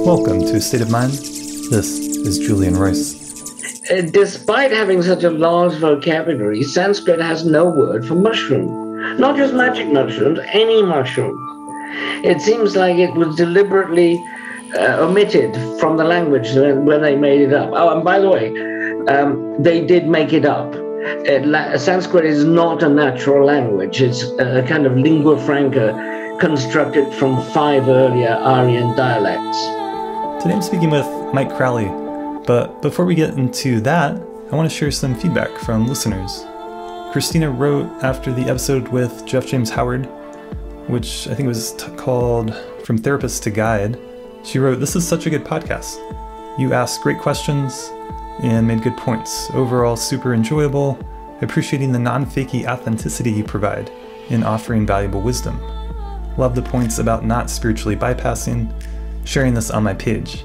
Welcome to State of Mind. This is Julian Royce. Despite having such a large vocabulary, Sanskrit has no word for mushroom. Not just magic mushrooms, any mushroom. It seems like it was deliberately omitted from the language when they made it up. Oh, and by the way, they did make it up. Sanskrit is not a natural language. It's a kind of lingua franca constructed from 5 earlier Aryan dialects. Today I'm speaking with Mike Crowley, but before we get into that, I want to share some feedback from listeners. Christina wrote after the episode with Jeff James Howard, which I think was called From Therapist to Guide. She wrote, "This is such a good podcast. You asked great questions and made good points. Overall, super enjoyable, appreciating the non-fakey authenticity you provide in offering valuable wisdom. Love the points about not spiritually bypassing, sharing this on my page."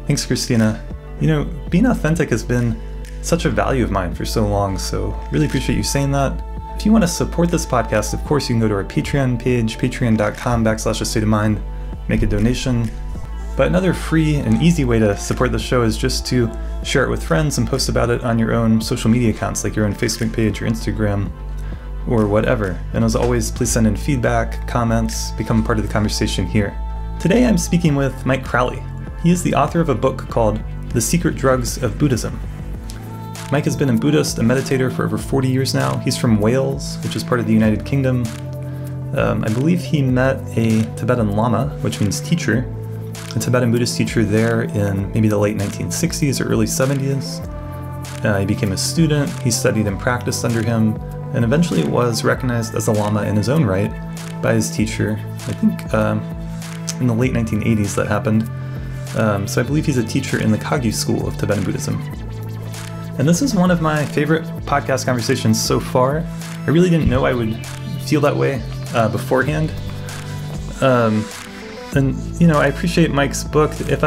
Thanks, Christina. You know, being authentic has been such a value of mine for so long, so really appreciate you saying that. If you want to support this podcast, of course, you can go to our Patreon page, patreon.com/astateofmind, make a donation. But another free and easy way to support the show is just to share it with friends and post about it on your own social media accounts, like your own Facebook page or Instagram or whatever. And as always, please send in feedback, comments, become part of the conversation here. Today I'm speaking with Mike Crowley. He is the author of a book called The Secret Drugs of Buddhism. Mike has been a Buddhist, a meditator for over 40 years now. He's from Wales, which is part of the United Kingdom. I believe he met a Tibetan lama, which means teacher, a Tibetan Buddhist teacher there in maybe the late 1960s or early 70s. He became a student, he studied and practiced under him, and eventually was recognized as a lama in his own right by his teacher. I think in the late 1980s that happened. So I believe he's a teacher in the Kagyu school of Tibetan Buddhism. And this is one of my favorite podcast conversations so far. I really didn't know I would feel that way beforehand. And, you know, I appreciate Mike's book. I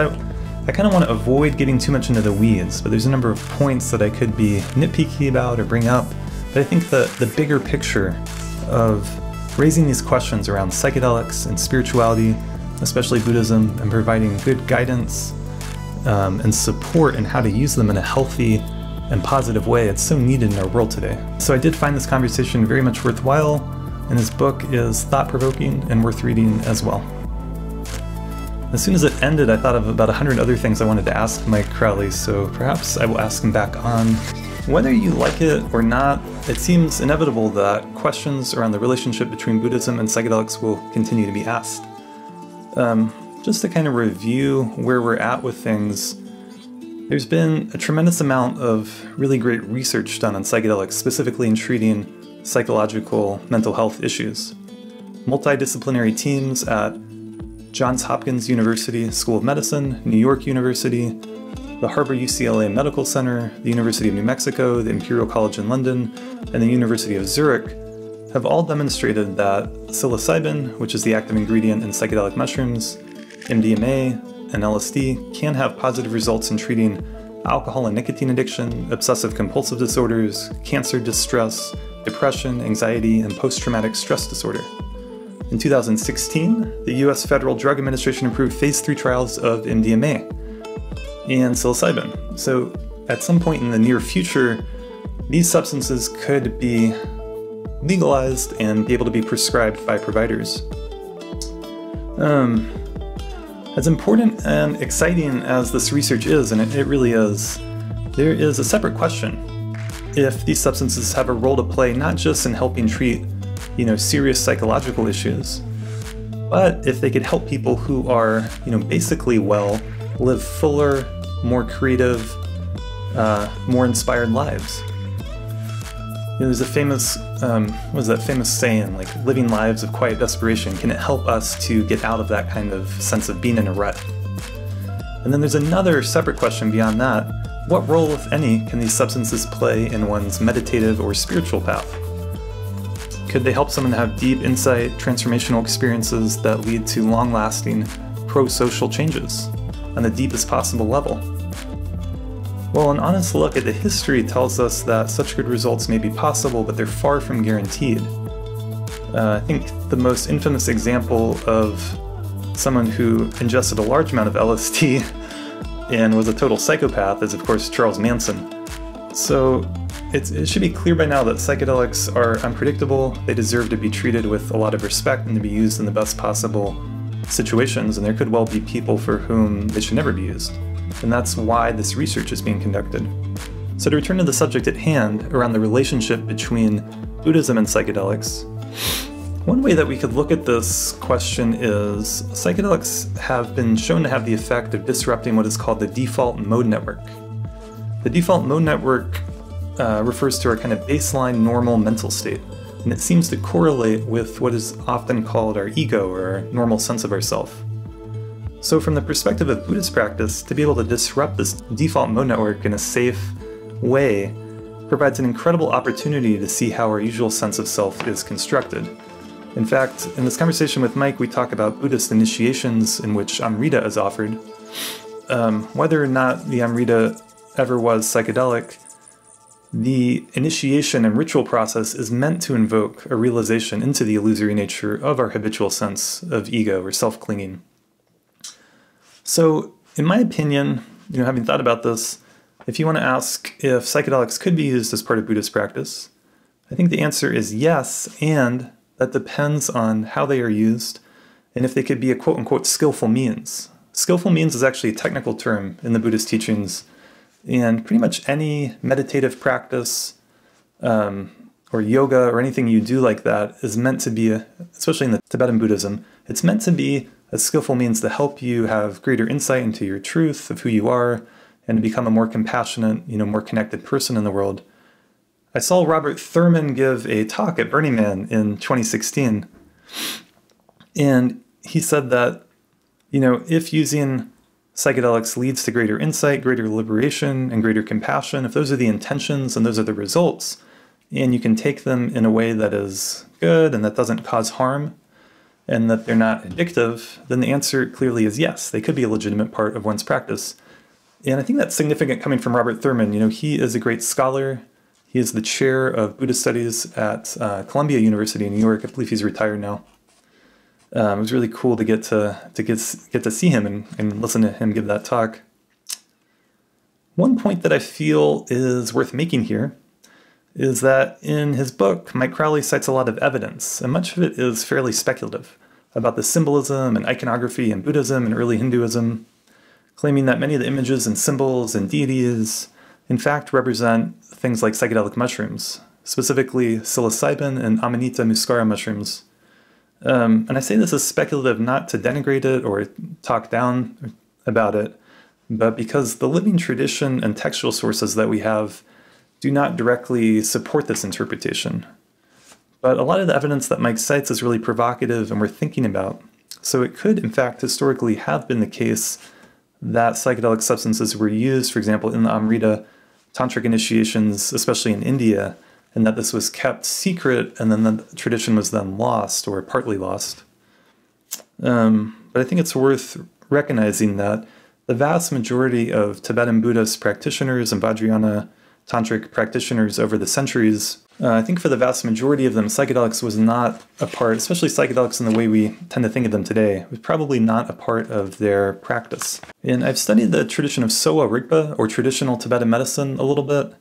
kind of want to avoid getting too much into the weeds, but there's a number of points that I could be nitpicky about or bring up. But I think the bigger picture of raising these questions around psychedelics and spirituality, especially Buddhism, and providing good guidance and support in how to use them in a healthy and positive way, it's so needed in our world today. So I did find this conversation very much worthwhile, and his book is thought-provoking and worth reading as well. As soon as it ended, I thought of about 100 other things I wanted to ask Mike Crowley, so perhaps I will ask him back on. Whether you like it or not, it seems inevitable that questions around the relationship between Buddhism and psychedelics will continue to be asked. Just to kind of review where we're at with things, there's been a tremendous amount of really great research done on psychedelics, specifically in treating psychological mental health issues. Multidisciplinary teams at Johns Hopkins University School of Medicine, New York University, the Harbor-UCLA Medical Center, the University of New Mexico, the Imperial College in London, and the University of Zurich have all demonstrated that psilocybin, which is the active ingredient in psychedelic mushrooms, MDMA, and LSD can have positive results in treating alcohol and nicotine addiction, obsessive-compulsive disorders, cancer distress, depression, anxiety, and post-traumatic stress disorder. In 2016, the U.S. Federal Drug Administration approved Phase 3 trials of MDMA and psilocybin. So at some point in the near future, these substances could be legalized and be able to be prescribed by providers. As important and exciting as this research is, and it really is, there is a separate question if these substances have a role to play not just in helping treat, serious psychological issues, but if they could help people who are, basically well, live fuller, more creative, more inspired lives. There's a famous, famous saying, like, living lives of quiet desperation. Can it help us to get out of that kind of sense of being in a rut? And then there's another separate question beyond that. What role, if any, can these substances play in one's meditative or spiritual path? Could they help someone to have deep insight, transformational experiences that lead to long-lasting, pro-social changes on the deepest possible level? Well, an honest look at the history tells us that such good results may be possible, but they're far from guaranteed. I think the most infamous example of someone who ingested a large amount of LSD and was a total psychopath is, of course, Charles Manson. So it should be clear by now that psychedelics are unpredictable. They deserve to be treated with a lot of respect and to be used in the best possible situations, and there could well be people for whom they should never be used. And that's why this research is being conducted. So to return to the subject at hand, around the relationship between Buddhism and psychedelics, one way that we could look at this question is psychedelics have been shown to have the effect of disrupting what is called the default mode network. The default mode network refers to our kind of baseline normal mental state, and it seems to correlate with what is often called our ego, or our normal sense of ourself. So from the perspective of Buddhist practice, to be able to disrupt this default mode network in a safe way provides an incredible opportunity to see how our usual sense of self is constructed. In fact, in this conversation with Mike, we talk about Buddhist initiations in which Amrita is offered. Whether or not the Amrita ever was psychedelic, the initiation and ritual process is meant to invoke a realization into the illusory nature of our habitual sense of ego or self-clinging. So, in my opinion, having thought about this, if you want to ask if psychedelics could be used as part of Buddhist practice, I think the answer is yes, and that depends on how they are used and if they could be a quote-unquote skillful means. Skillful means is actually a technical term in the Buddhist teachings, and pretty much any meditative practice or yoga or anything you do like that is meant to be, especially in the Tibetan Buddhism, it's meant to be a skillful means to help you have greater insight into your truth of who you are and to become a more compassionate, more connected person in the world. I saw Robert Thurman give a talk at Burning Man in 2016, and he said that, if using psychedelics leads to greater insight, greater liberation, and greater compassion, if those are the intentions and those are the results, and you can take them in a way that is good and that doesn't cause harm, and that they're not addictive, then the answer clearly is yes, they could be a legitimate part of one's practice. And I think that's significant coming from Robert Thurman. He is a great scholar. He is the chair of Buddhist Studies at Columbia University in New York. I believe he's retired now. It was really cool to get to see him and listen to him give that talk. One point that I feel is worth making here is that in his book, Mike Crowley cites a lot of evidence, and much of it is fairly speculative, about the symbolism and iconography in Buddhism and early Hinduism, claiming that many of the images and symbols and deities in fact represent things like psychedelic mushrooms, specifically psilocybin and Amanita muscaria mushrooms. And I say this as speculative not to denigrate it or talk down about it, but because the living tradition and textual sources that we have do not directly support this interpretation. But a lot of the evidence that Mike cites is really provocative and worth thinking about. So it could, in fact, historically have been the case that psychedelic substances were used, for example, in the Amrita tantric initiations, especially in India, and that this was kept secret, and then the tradition was then lost, or partly lost. But I think it's worth recognizing that the vast majority of Tibetan Buddhist practitioners and Vajrayana tantric practitioners over the centuries, I think for the vast majority of them, psychedelics was not a part, especially psychedelics in the way we tend to think of them today, was probably not a part of their practice. And I've studied the tradition of Sowa Rigpa, or traditional Tibetan medicine, a little bit.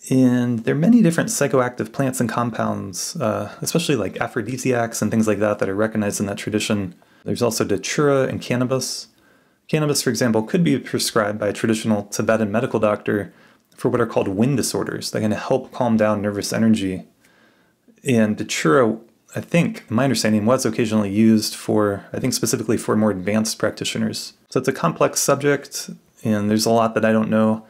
And there are many different psychoactive plants and compounds, especially like aphrodisiacs and things like that are recognized in that tradition. There's also datura and cannabis. Cannabis, for example, could be prescribed by a traditional Tibetan medical doctor for what are called wind disorders. They're going to help calm down nervous energy. And datura, I think, in my understanding, was occasionally used for, I think specifically for more advanced practitioners. So it's a complex subject, and there's a lot that I don't know,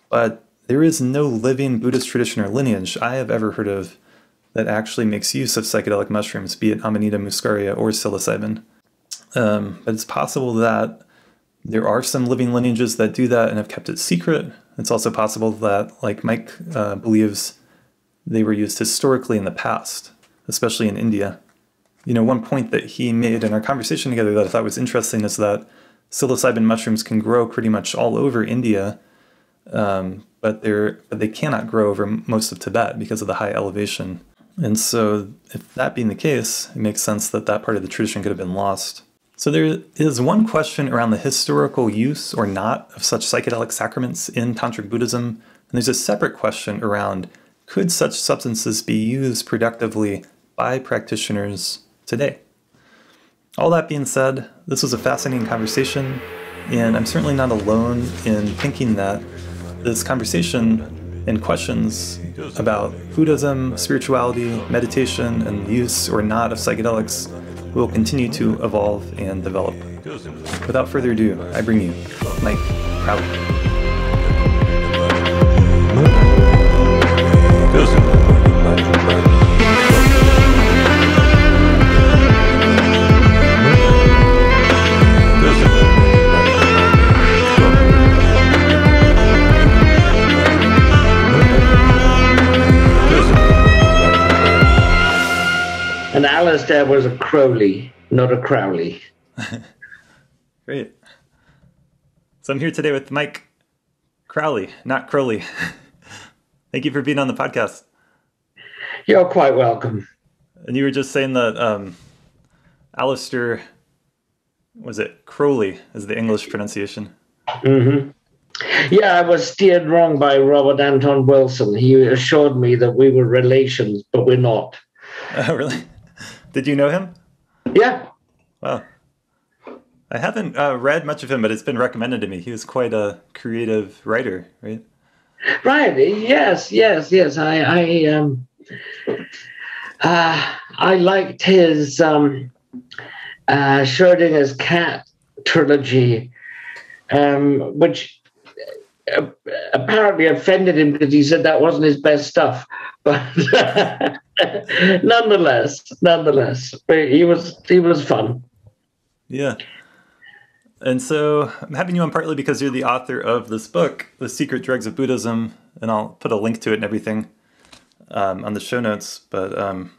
but there is no living Buddhist tradition or lineage I have ever heard of that actually makes use of psychedelic mushrooms, be it Amanita muscaria or psilocybin. But it's possible that there are some living lineages that do that and have kept it secret. It's also possible that, like Mike believes, they were used historically in the past, especially in India. One point that he made in our conversation together that I thought was interesting is that psilocybin mushrooms can grow pretty much all over India, but they cannot grow over most of Tibet because of the high elevation. And so if that being the case, it makes sense that that part of the tradition could have been lost. So there is one question around the historical use or not of such psychedelic sacraments in Tantric Buddhism, and there's a separate question around, could such substances be used productively by practitioners today? All that being said, this was a fascinating conversation, and I'm certainly not alone in thinking that this conversation and questions about Buddhism, spirituality, meditation, and the use or not of psychedelics will continue to evolve and develop. Without further ado, I bring you Mike Crowley. And Alistair was a Crowley, not a Crowley. Great. So I'm here today with Mike Crowley, not Crowley. Thank you for being on the podcast. You're quite welcome. And you were just saying that Alistair, was it Crowley is the English pronunciation? Mm-hmm. Yeah, I was steered wrong by Robert Anton Wilson. He assured me that we were relations, but we're not. Oh, really? Did you know him? Yeah. Wow. I haven't read much of him, but it's been recommended to me. He was quite a creative writer, right? Right. Yes. I liked his Schrodinger's Cat trilogy, which apparently offended him because he said that wasn't his best stuff. But nonetheless, he was fun. Yeah. And so I'm having you on partly because you're the author of this book, The Secret Drugs of Buddhism, and I'll put a link to it and everything on the show notes. But and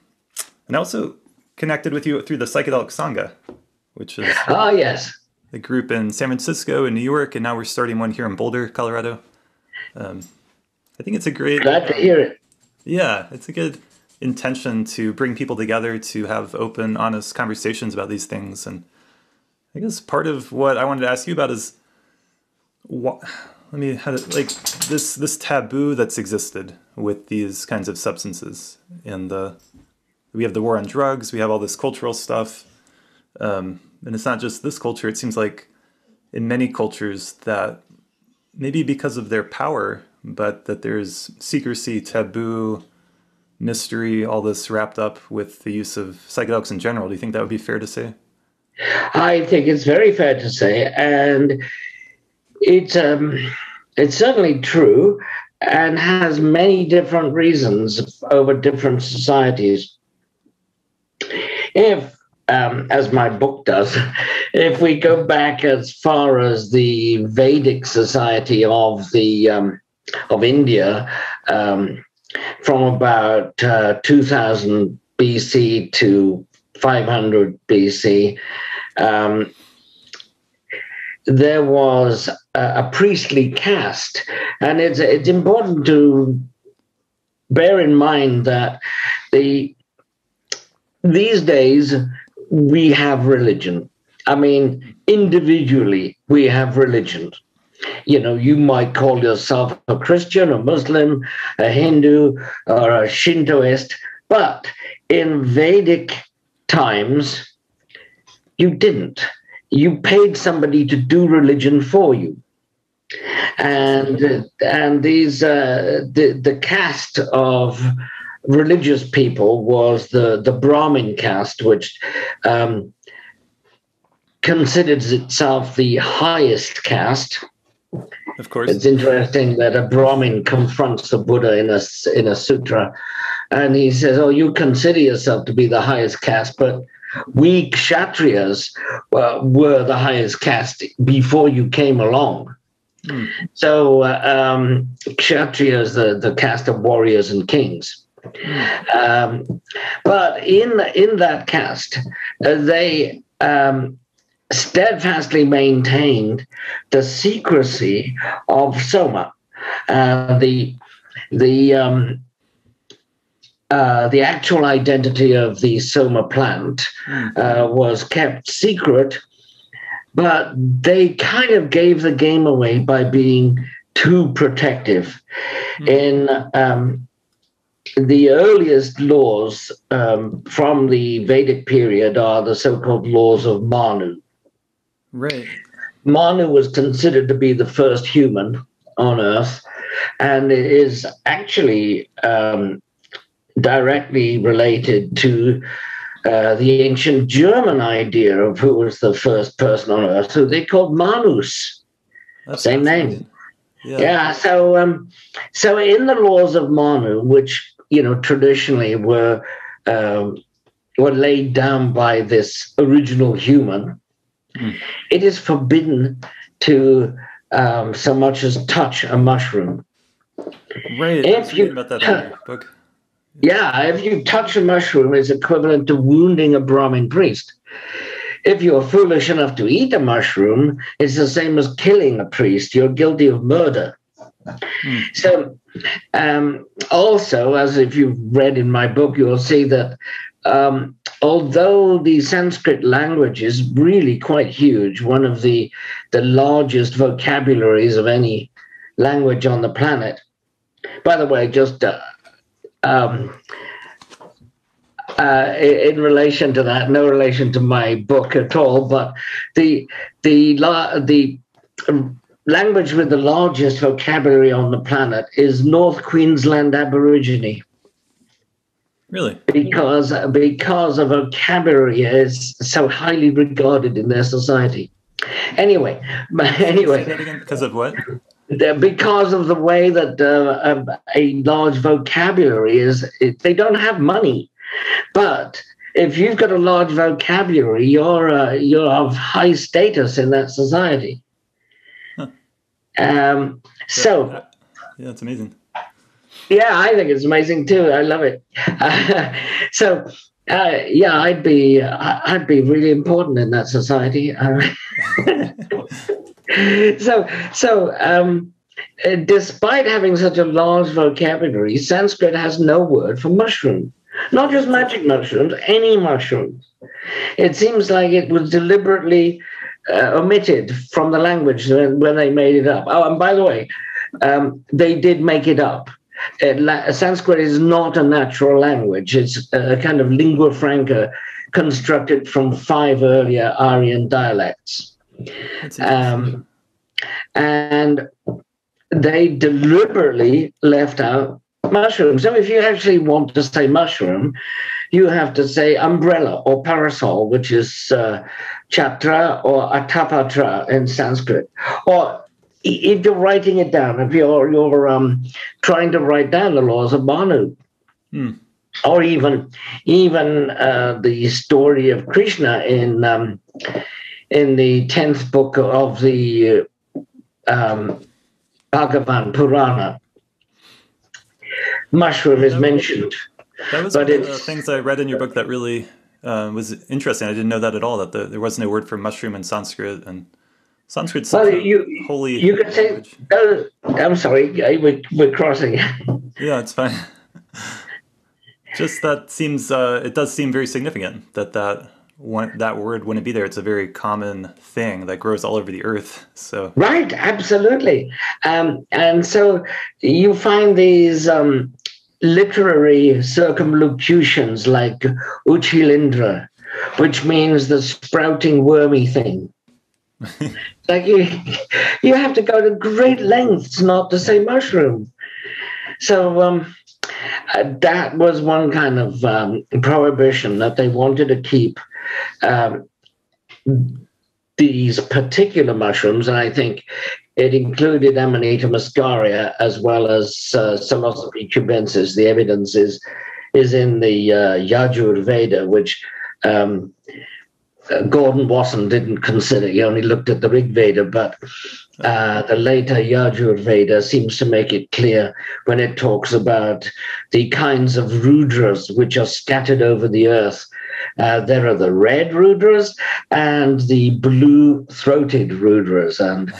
I also connected with you through the Psychedelic Sangha, which is yes, a group in San Francisco and New York, and now we're starting one here in Boulder, Colorado. I think it's a great... Glad to hear it. Yeah, it's a good intention to bring people together to have open, honest conversations about these things. And I guess part of what I wanted to ask you about is, this taboo that's existed with these kinds of substances. And we have the war on drugs, we have all this cultural stuff. And it's not just this culture, it seems like in many cultures that maybe because of their power, but that there's secrecy, taboo, mystery, all this wrapped up with the use of psychedelics in general. Do you think that would be fair to say? I think it's very fair to say, and it's certainly true and has many different reasons over different societies. If, as my book does, if we go back as far as the Vedic society of India, from about 2000 BC to 500 BC, there was a priestly caste. And it's important to bear in mind that these days we have religion. I mean, individually, we have religion. You know, you might call yourself a Christian, a Muslim, a Hindu, or a Shintoist, but in Vedic times, you didn't. You paid somebody to do religion for you. And these the caste of religious people was the Brahmin caste, which considers itself the highest caste. Of course. It's interesting that a Brahmin confronts the Buddha in a sutra, and he says, "Oh, you consider yourself to be the highest caste, but we Kshatriyas were the highest caste before you came along." Mm. So Kshatriya is the caste of warriors and kings. But in that caste, they steadfastly maintained the secrecy of Soma, the the actual identity of the Soma plant was kept secret, but they kind of gave the game away by being too protective. In the earliest laws from the Vedic period are the so-called Laws of Manu. Right. Manu was considered to be the first human on Earth, and it is actually directly related to the ancient German idea of who was the first person on Earth, who they called Manus. Same name. Yeah. So in the Laws of Manu, which traditionally were laid down by this original human, it is forbidden to so much as touch a mushroom. Right. I was reading about that in your book. Yeah, if you touch a mushroom, it's equivalent to wounding a Brahmin priest. If you're foolish enough to eat a mushroom, it's the same as killing a priest. You're guilty of murder. So also, as if you've read in my book, you'll see that although the Sanskrit language is really quite huge, one of the largest vocabularies of any language on the planet. By the way, just in relation to that, no relation to my book at all, but the language with the largest vocabulary on the planet is North Queensland Aborigine. Really? Because a vocabulary is so highly regarded in their society. Anyway. Say that again? Because of what? Because of the way that a large vocabulary is, they don't have money. But if you've got a large vocabulary, you're of high status in that society. Huh. Yeah, it's amazing. Yeah, I think it's amazing too. I love it. Yeah, I'd be really important in that society. Despite having such a large vocabulary, Sanskrit has no word for mushroom. Not just magic mushrooms, any mushrooms. It seems like it was deliberately omitted from the language when they made it up. Oh, and by the way, they did make it up. Sanskrit is not a natural language. It's a kind of lingua franca constructed from 5 earlier Aryan dialects. And they deliberately left out mushroom. So if you actually want to say mushroom, you have to say umbrella or parasol, which is chatra or atapatra in Sanskrit. Or if you're writing it down, if you're trying to write down the Laws of Manu, or even the story of Krishna in the 10th book of the Bhagavan Purana, mushroom is mentioned. That was one of the things I read in your book that really was interesting. I didn't know that at all, that there was no word for mushroom in Sanskrit, and Sanskrit's holy. You could say, I'm sorry, we're crossing. Yeah, it's fine. Just that seems, it does seem very significant that word wouldn't be there. It's a very common thing that grows all over the earth. So right, absolutely. And so you find these literary circumlocutions like uchilindra, which means the sprouting wormy thing. Like you have to go to great lengths not to say mushroom. So that was one kind of prohibition that they wanted to keep these particular mushrooms, and I think it included Amanita muscaria as well as Psilocybe cubensis. The evidence is in the Yajur Veda, which Gordon Wasson didn't consider. He only looked at the Rig Veda, but the later Yajur Veda seems to make it clear when it talks about the kinds of rudras which are scattered over the earth. There are the red rudras and the blue-throated rudras, and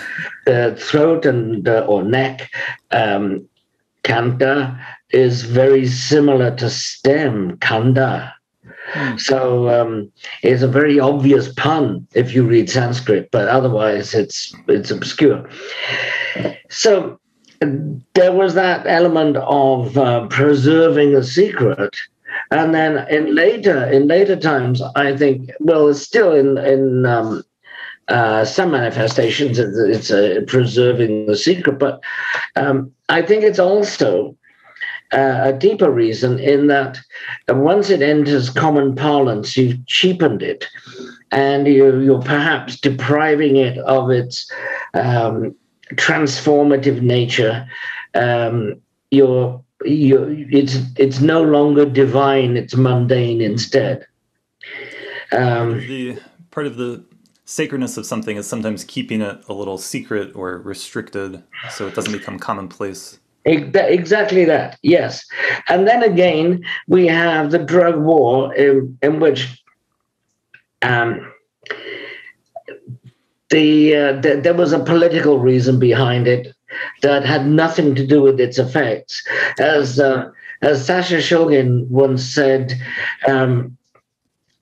the throat and or neck, kanta, is very similar to stem, kanda. So it's a very obvious pun if you read Sanskrit, but otherwise it's obscure. So there was that element of preserving a secret, and then in later times, I think, well, it's still in some manifestations it's preserving the secret, but I think it's also a deeper reason in that once it enters common parlance, you've cheapened it, and you're perhaps depriving it of its transformative nature. It's no longer divine; it's mundane instead. The part of the sacredness of something is sometimes keeping it a little secret or restricted, so it doesn't become commonplace. Exactly that, yes. And then again, we have the drug war in which there was a political reason behind it that had nothing to do with its effects. As Sasha Shogin once said,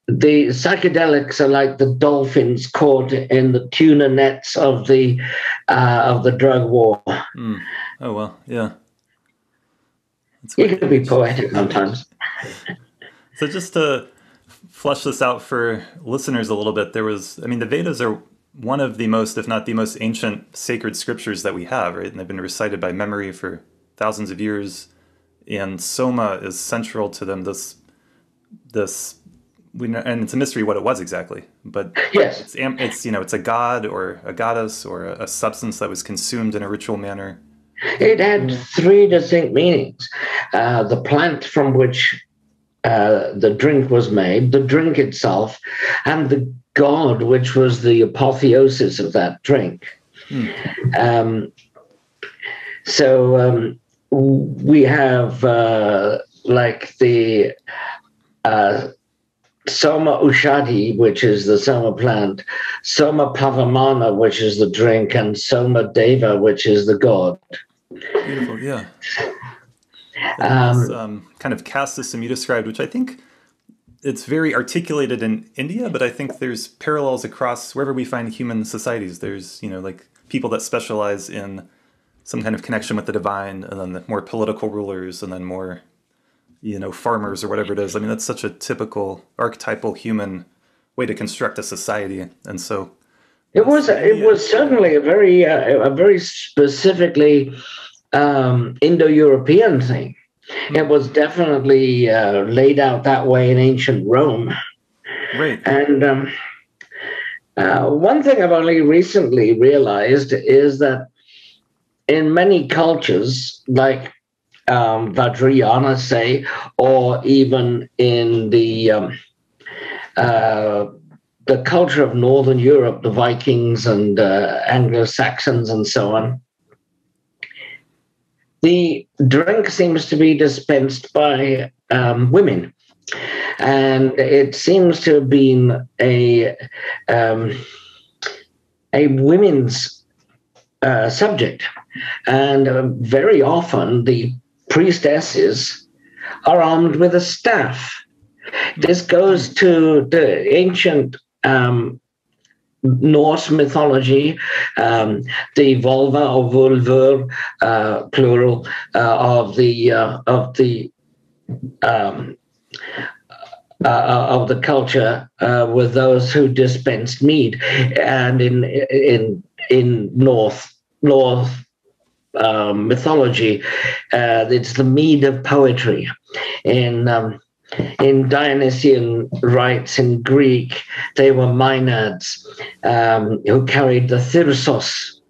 the psychedelics are like the dolphins caught in the tuna nets of the drug war. Oh, well, yeah. You can be poetic sometimes. So just to flesh this out for listeners a little bit, the Vedas are one of the most, if not the most ancient sacred scriptures that we have, right? And they've been recited by memory for thousands of years. And Soma is central to them. And it's a mystery what it was exactly, but yes, it's a god or a goddess or a substance that was consumed in a ritual manner. It had three distinct meanings: the plant from which the drink was made, the drink itself, and the god, which was the apotheosis of that drink. So we have like the Soma Ushadi, which is the Soma plant, Soma Pavamana, which is the drink, and Soma Deva, which is the god. Beautiful, yeah. This kind of caste system you described, which I think it's very articulated in India, but I think there's parallels across wherever we find human societies. There's, like people that specialize in some kind of connection with the divine, and then the more political rulers, and then more farmers or whatever it is. I mean, that's such a typical archetypal human way to construct a society. And so it was certainly a very specifically Indo-European thing. It was definitely laid out that way in ancient Rome. Right. And one thing I've only recently realized is that in many cultures, like Vajrayana, say, or even in the culture of Northern Europe, the Vikings and Anglo-Saxons and so on, the drink seems to be dispensed by women. And it seems to have been a women's subject. And very often the priestesses are armed with a staff. This goes to the ancient Norse mythology, the vulva or vulvar, plural, of the culture with those who dispensed mead, and in North mythology, it's the mead of poetry. In Dionysian rites in Greek, they were Maenads who carried the thyrsos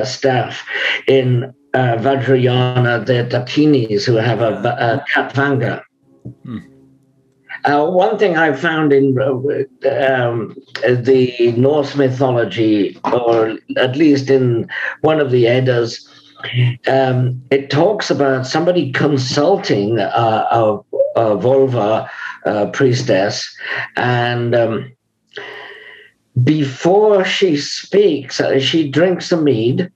staff. In Vajrayana, they're Datinis who have a katvanga. One thing I found in the Norse mythology, or at least in one of the Eddas, it talks about somebody consulting a vulva priestess, and before she speaks, she drinks the mead,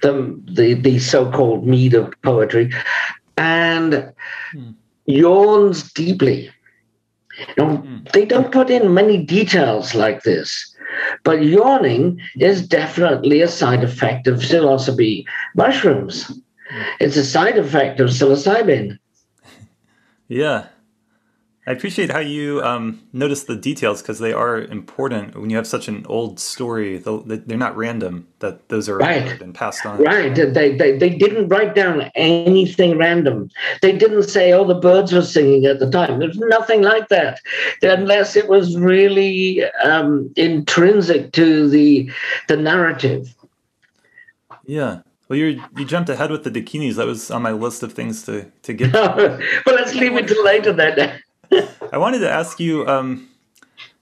the so-called mead of poetry, and yawns deeply. They don't put in many details like this, but yawning is definitely a side effect of psilocybe mushrooms. It's a side effect of psilocybin. Yeah. I appreciate how you notice the details, because they are important when you have such an old story. They're not random, that those are Right and passed on. Right. They didn't write down anything random. They didn't say, oh, the birds were singing at the time. There's nothing like that, unless it was really intrinsic to the narrative. Yeah. Well, you jumped ahead with the dakinis. That was on my list of things to get to. Well, let's leave it till later then. I wanted to ask you,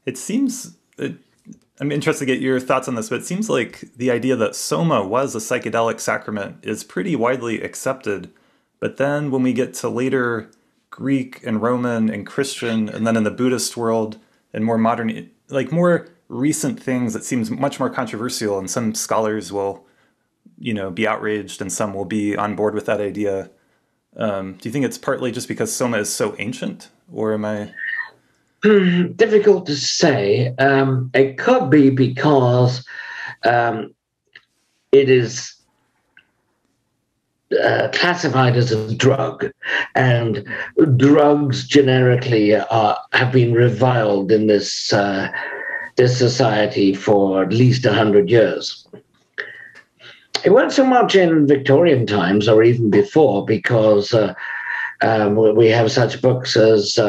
it seems, I'm interested to get your thoughts on this, but it seems like the idea that Soma was a psychedelic sacrament is pretty widely accepted. But then when we get to later Greek and Roman and Christian, and then in the Buddhist world and more modern, like more recent things, it seems much more controversial, and some scholars will, be outraged, and some will be on board with that idea. Do you think it's partly just because Soma is so ancient, or am I? Difficult to say. It could be because it is classified as a drug, and drugs generically have been reviled in this society for at least 100 years. It wasn't so much in Victorian times or even before, because we have such books as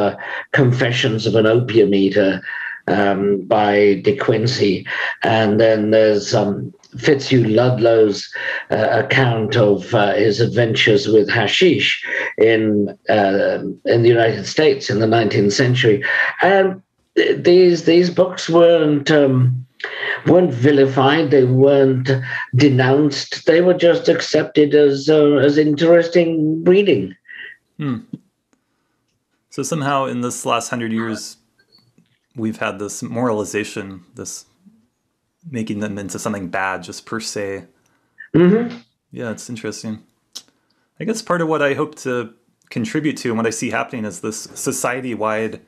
Confessions of an Opium Eater by De Quincey, and then there's Fitzhugh Ludlow's account of his adventures with hashish in the United States in the 19th century, and these books weren't vilified, they weren't denounced, they were just accepted as interesting reading. So somehow in this last 100 years, we've had this moralization, this making them into something bad just per se. Mm-hmm. Yeah, it's interesting. I guess part of what I hope to contribute to and what I see happening is this society-wide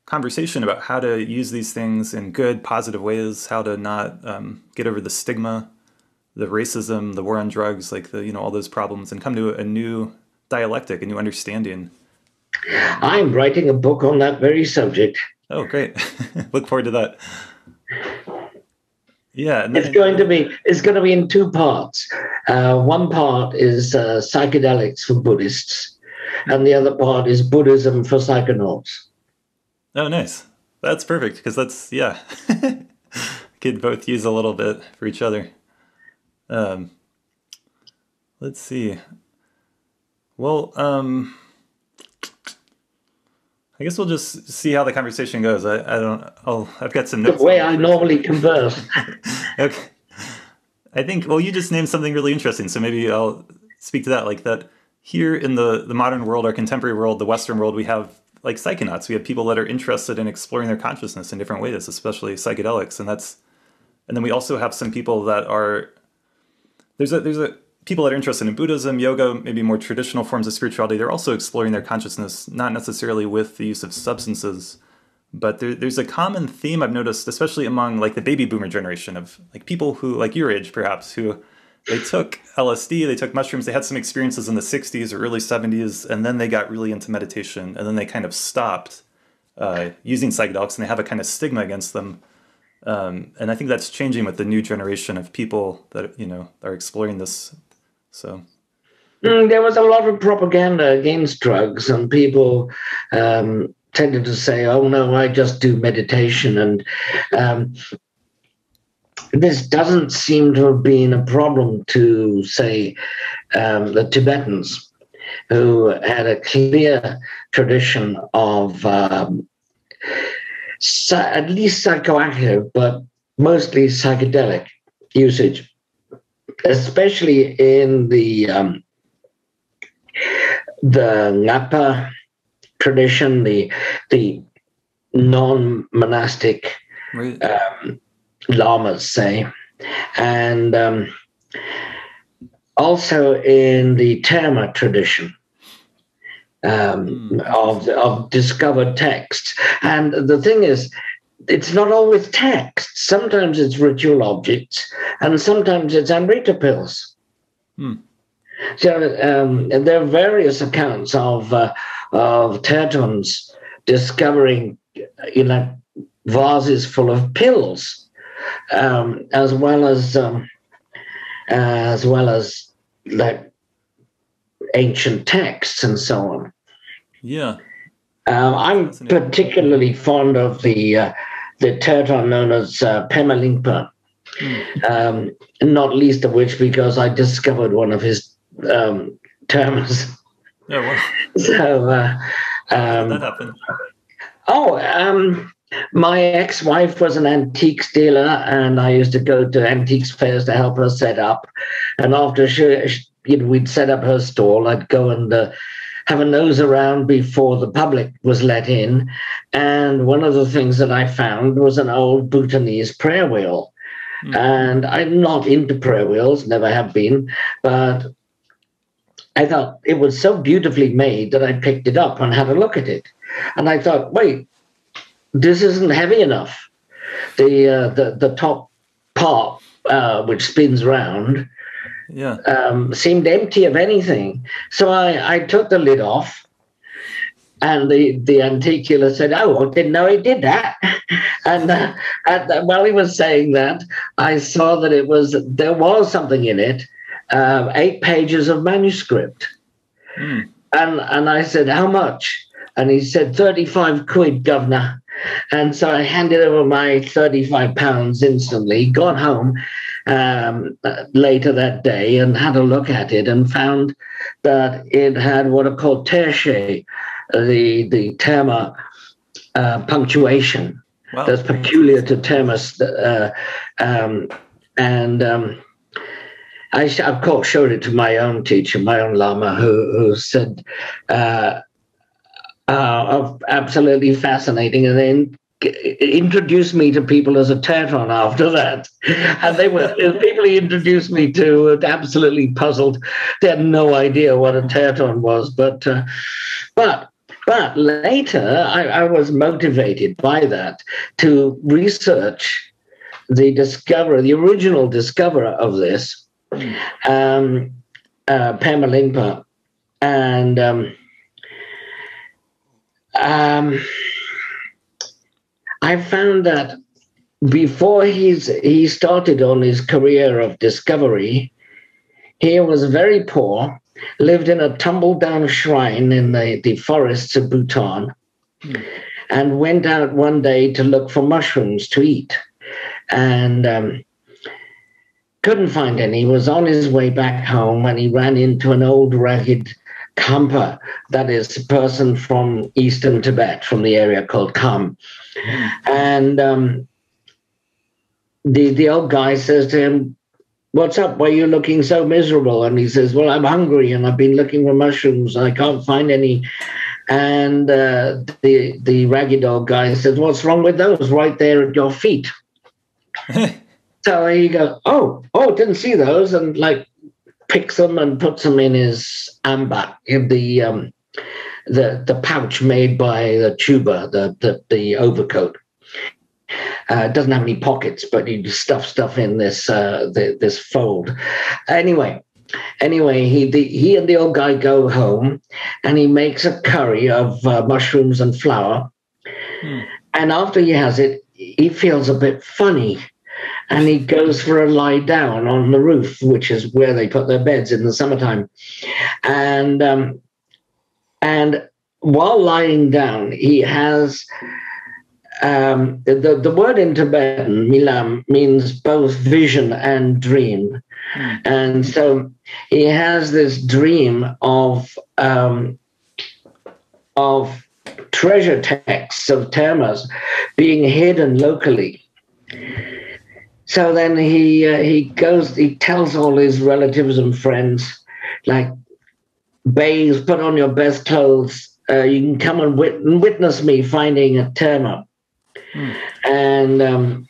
conversation about how to use these things in good, positive ways, how to not get over the stigma, the racism, the war on drugs, like all those problems, and come to a new dialectic, a new understanding. I'm writing a book on that very subject. Oh, great. Look forward to that. Yeah. And it's going to be in two parts. One part is psychedelics for Buddhists, and the other part is Buddhism for Psychonaughts. Oh, nice. That's perfect, because that's, yeah. Could both use a little bit for each other. Let's see. Well, I guess we'll just see how the conversation goes. I've got some notes. The way I normally converse. Okay. I think, well, you just named something really interesting, so maybe I'll speak to that. Like that here in the modern world, our contemporary world, the Western world, we have like psychonauts. We have people that are interested in exploring their consciousness in different ways, especially psychedelics. And then we also have some people that are, there's a people that are interested in Buddhism, yoga, maybe more traditional forms of spirituality. They're also exploring their consciousness, not necessarily with the use of substances, but there's a common theme I've noticed, especially among like the baby boomer generation of like people who, like your age perhaps, who they took LSD, they took mushrooms, they had some experiences in the 60s or early 70s, and then they got really into meditation, and then they kind of stopped using psychedelics, and they have a kind of stigma against them. And I think that's changing with the new generation of people that, are exploring this. So there was a lot of propaganda against drugs, and people tended to say, oh, no, I just do meditation. And this doesn't seem to have been a problem to, say, the Tibetans, who had a clear tradition of at least psychoactive, but mostly psychedelic usage, especially in the Ngapa tradition, the non-monastic right. lamas, say, and also in the Terma tradition. of discovered texts. And the thing is, it's not always text. Sometimes it's ritual objects, and sometimes it's Amrita pills. So there are various accounts of Tibetans discovering, vases full of pills, as well as like ancient texts and so on. Yeah. I'm particularly fond of the Tibetan known as Pema Lingpa, not least of which because I discovered one of his termas. Oh, wow. So, how did that happen? My ex-wife was an antiques dealer, and I used to go to antiques fairs to help her set up. And after we'd set up her stall, I'd go and have a nose around before the public was let in. And one of the things that I found was an old Bhutanese prayer wheel. And I'm not into prayer wheels, never have been, but I thought it was so beautifully made that I picked it up and had a look at it. And I thought, wait, this isn't heavy enough. The top part, which spins round, seemed empty of anything. So I took the lid off, and the antique dealer said, "Oh, I didn't know he did that." And while he was saying that, I saw that there was something in it, 8 pages of manuscript. And I said, "How much?" And he said, 35 quid, governor. And so I handed over my 35 pounds instantly, got home later that day and had a look at it and found that it had what are called tertiae, the Terma punctuation. Wow. That's peculiar to Termas. I, of course, showed it to my own teacher, my own lama, who said, absolutely fascinating, and then introduced me to people as a Teton after that. And the people he introduced me to were absolutely puzzled. They had no idea what a Teton was. But later, I was motivated by that to research the original discoverer of this, Pema Lingpa, and I found that before he started on his career of discovery, he was very poor, lived in a tumble-down shrine in the forests of Bhutan, and went out one day to look for mushrooms to eat, and couldn't find any. He was on his way back home, and he ran into an old ragged Khampa, that is a person from eastern Tibet, from the area called Kham. And the old guy says to him, "What's up? Why are you looking so miserable?" And he says, "Well, I'm hungry and I've been looking for mushrooms and I can't find any." And the ragged old guy says, "What's wrong with those? Right there at your feet." So he goes, oh, didn't see those, and picks them and puts them in his amba, in the pouch made by the tuba, the overcoat. It doesn't have any pockets, but you stuff stuff in this this fold. Anyway, he and the old guy go home, and he makes a curry of mushrooms and flour. And after he has it, he feels a bit funny. And he goes for a lie down on the roof, which is where they put their beds in the summertime. And while lying down, he has the word in Tibetan, milam, means both vision and dream. And so he has this dream of treasure texts of termas being hidden locally. So then he tells all his relatives and friends, bathe, put on your best clothes. You can come and witness me finding a terma. And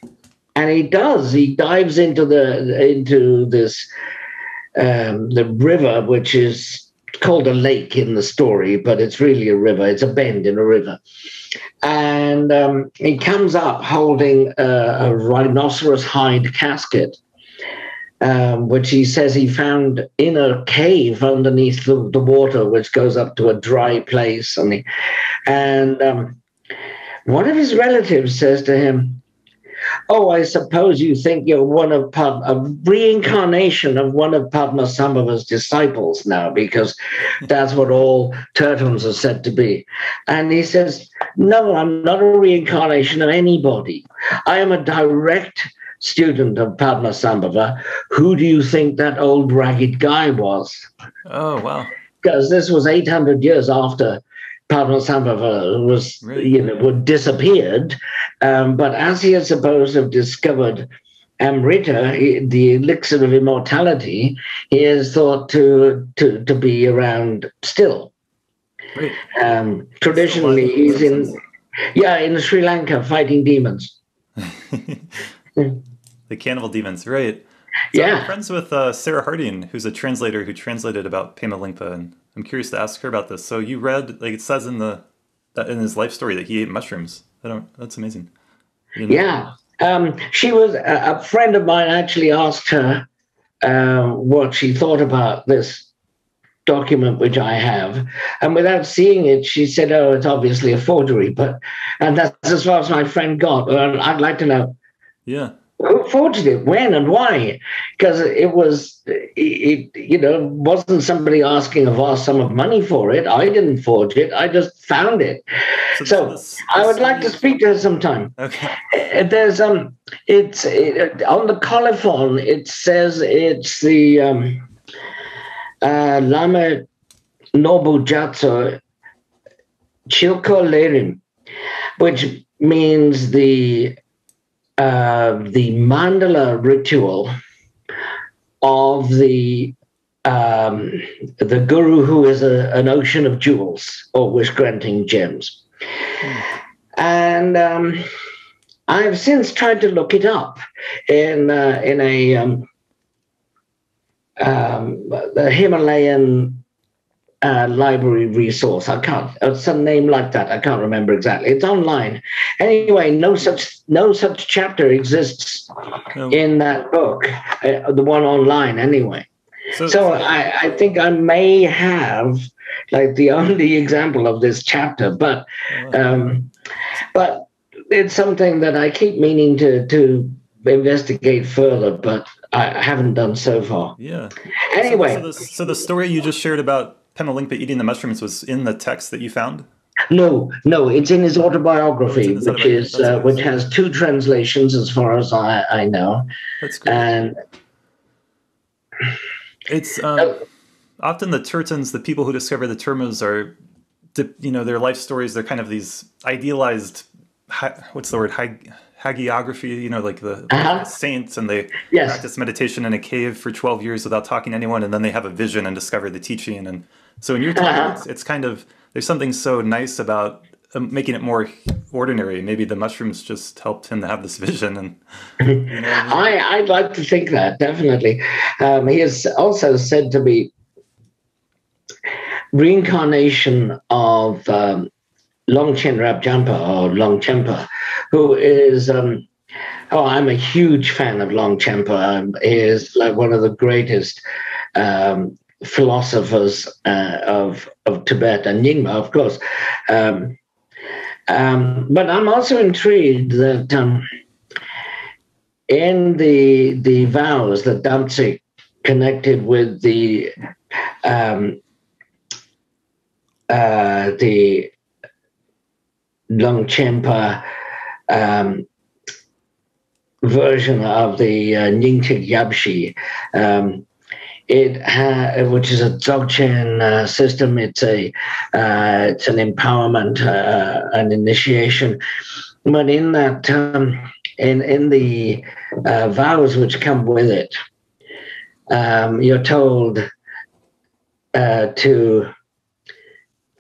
he does. He dives into this the river, which is called a lake in the story, but it's really a river. It's a bend in a river. And he comes up holding a rhinoceros hide casket, which he says he found in a cave underneath the water, which goes up to a dry place. And one of his relatives says to him, "Oh, I suppose you think you're a reincarnation of one of Padmasambhava's disciples now, because that's what all Tertons are said to be." And he says, "No, I'm not a reincarnation of anybody. I am a direct student of Padmasambhava. Who do you think that old ragged guy was?" Oh, wow. Because this was 800 years after Padmasambhava was, disappeared. But as he is supposed to have discovered Amrita, the elixir of immortality, he is thought to be around still. Great. Traditionally, he's in Sri Lanka fighting demons. The cannibal demons, right. So Yeah. I'm friends with Sarah Harding, who's a translator who translated about Pema Lingpa, and I'm curious to ask her about this. So you read, like it says in his life story that he ate mushrooms. That's amazing. Yeah. She was a friend of mine actually asked her what she thought about this document which I have, and without seeing it, she said, "Oh, it's obviously a forgery." And that's as far as my friend got. I'd like to know. Yeah. Who forged it? When and why? Because it wasn't somebody asking a vast sum of money for it. I didn't forge it. I just found it. So I would like to speak to her sometime. Okay. There's it's on the colophon. It says it's the Lama Nobujatsu Chilko Lerim, which means the mandala ritual of the guru, who is an ocean of jewels or wish-granting gems. And I've since tried to look it up in a Himalayan library resource. It's some name like that. I can't remember exactly. It's online. Anyway, no such chapter exists in that book, the one online anyway. So I think I may have like the only example of this chapter, but it's something that I keep meaning to investigate further, but I haven't done so far. Yeah. Anyway. So the story you just shared about Pema Lingpa eating the mushrooms was in the text that you found? No, it's in his autobiography, which has 2 translations as far as I know. That's great. And it's often the Tertons, the people who discover the Termas, are, their life stories, they're kind of these idealized, hagiography, like the saints, and they practice meditation in a cave for 12 years without talking to anyone, and then they have a vision and discover the teaching. And so in your time, it's kind of, there's something so nice about making it more ordinary. Maybe the mushrooms just helped him to have this vision. And I'd like to think that, definitely. He is also said to be reincarnation of Longchenpa, who is, I'm a huge fan of Longchenpa. He is like one of the greatest philosophers of Tibet, and Nyingma, of course. But I'm also intrigued that in the vows that Danzig connected with the Longchenpa version of the Nyingtik Yabshi, which is a Dzogchen system. It's an empowerment, an initiation. But in that, in the vows which come with it, you're told to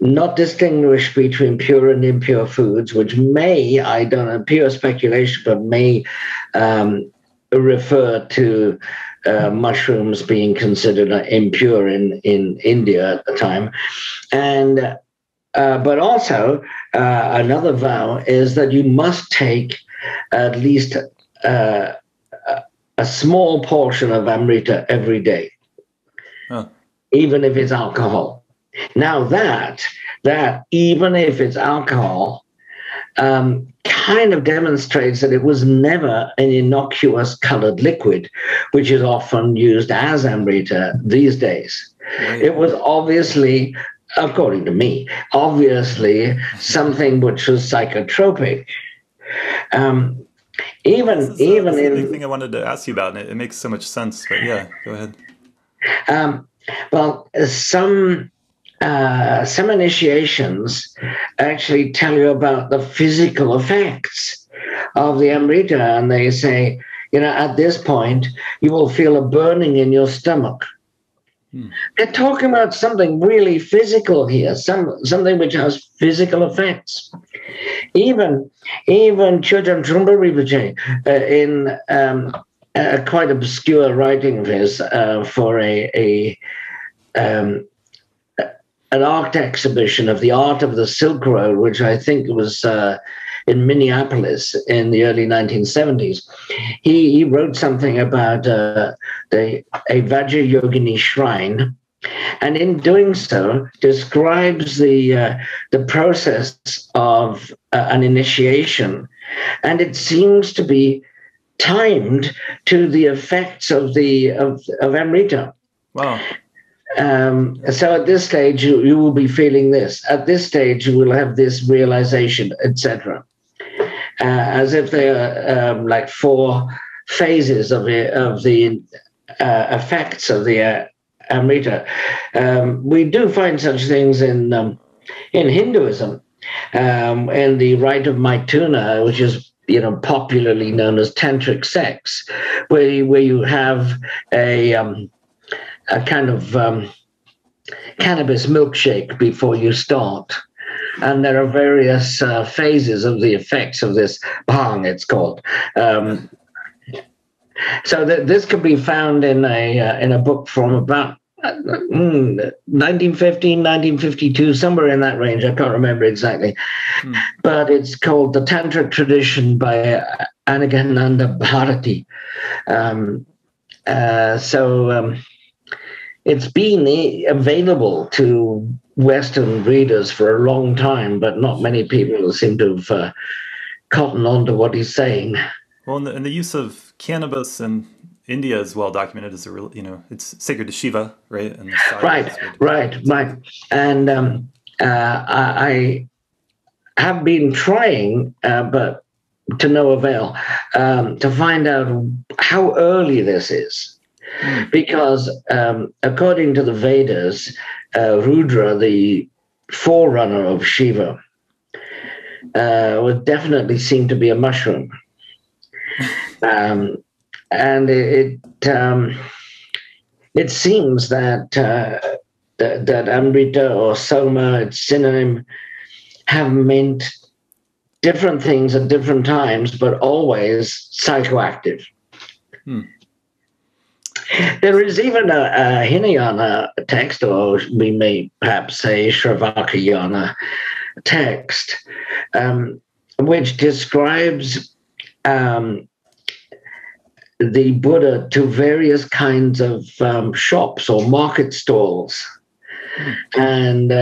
not distinguish between pure and impure foods, which may, I don't know, pure speculation, but may refer to mushrooms being considered impure in India at the time. And but also another vow is that you must take at least a small portion of Amrita every day, even if it's alcohol. Now that even if it's alcohol, kind of demonstrates that it was never an innocuous colored liquid, which is often used as Amrita these days. Right. It was obviously, according to me, obviously something which was psychotropic. Even this is the big thing I wanted to ask you about, and it makes so much sense. But yeah, go ahead. Well, some initiations actually tell you about the physical effects of the Amrita, and they say, at this point, you will feel a burning in your stomach. They're talking about something really physical here, something which has physical effects. Even Chögyam Trungpa Rinpoche, in a quite obscure writing of his for an art exhibition of the art of the Silk Road, which I think was in Minneapolis in the early 1970s. He wrote something about a Vajrayogini shrine, and in doing so describes the process of an initiation, and it seems to be timed to the effects of Amrita. Wow. So at this stage, you will be feeling this. At this stage, you will have this realization, etc. As if they are like 4 phases of the effects of the Amrita. We do find such things in Hinduism, in the rite of Maituna, which is popularly known as tantric sex, where you have a kind of cannabis milkshake before you start. And there are various phases of the effects of this bhang, it's called. So this could be found in a book from about 1915, 1952, somewhere in that range. I can't remember exactly. But it's called The Tantric Tradition by Anagananda Bharati. It's been available to Western readers for a long time, but not many people seem to have cottoned on to what he's saying. Well, and the use of cannabis in India is well documented as a real, it's sacred to Shiva, right? And Right. And I have been trying, but to no avail, to find out how early this is. Because according to the Vedas, Rudra, the forerunner of Shiva, would definitely seem to be a mushroom. And it seems that Amrita or Soma, its synonym, have meant different things at different times, but always psychoactive. There is even a Hinayana text, or we may perhaps say Shravakayana text, which describes the Buddha to various kinds of shops or market stalls. And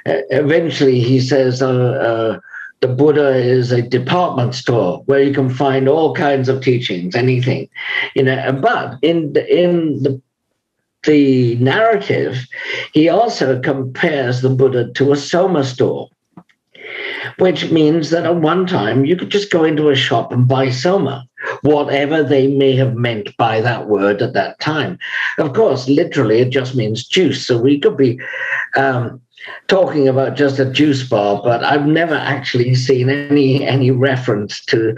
eventually he says the Buddha is a department store where you can find all kinds of teachings, anything, But in the narrative, he also compares the Buddha to a Soma store, which means that at one time you could just go into a shop and buy Soma, whatever they may have meant by that word at that time. Of course, literally, it just means juice. So we could be talking about just a juice bar, but I've never actually seen any reference to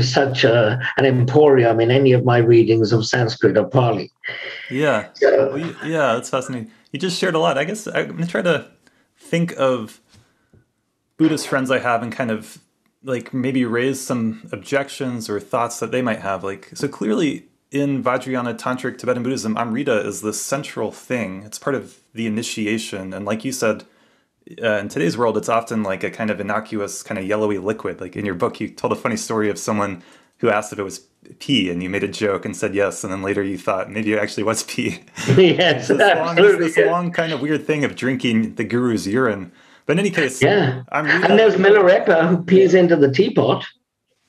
such an emporium in any of my readings of Sanskrit or Pali. Yeah, that's fascinating. You just shared a lot. I guess I'm going to try to think of Buddhist friends I have and kind of like maybe raise some objections or thoughts that they might have. Like, so clearly in Vajrayana Tantric Tibetan Buddhism, Amrita is the central thing. It's part of the initiation. And like you said, in today's world, it's often like a kind of innocuous, kind of yellowy liquid. Like in your book, you told a funny story of someone who asked if it was pee, and you made a joke and said yes, and then later you thought maybe it actually was pee. Yes, absolutely. This long kind of weird thing of drinking the guru's urine. But in any case, yeah. And there's Milarepa who pees into the teapot.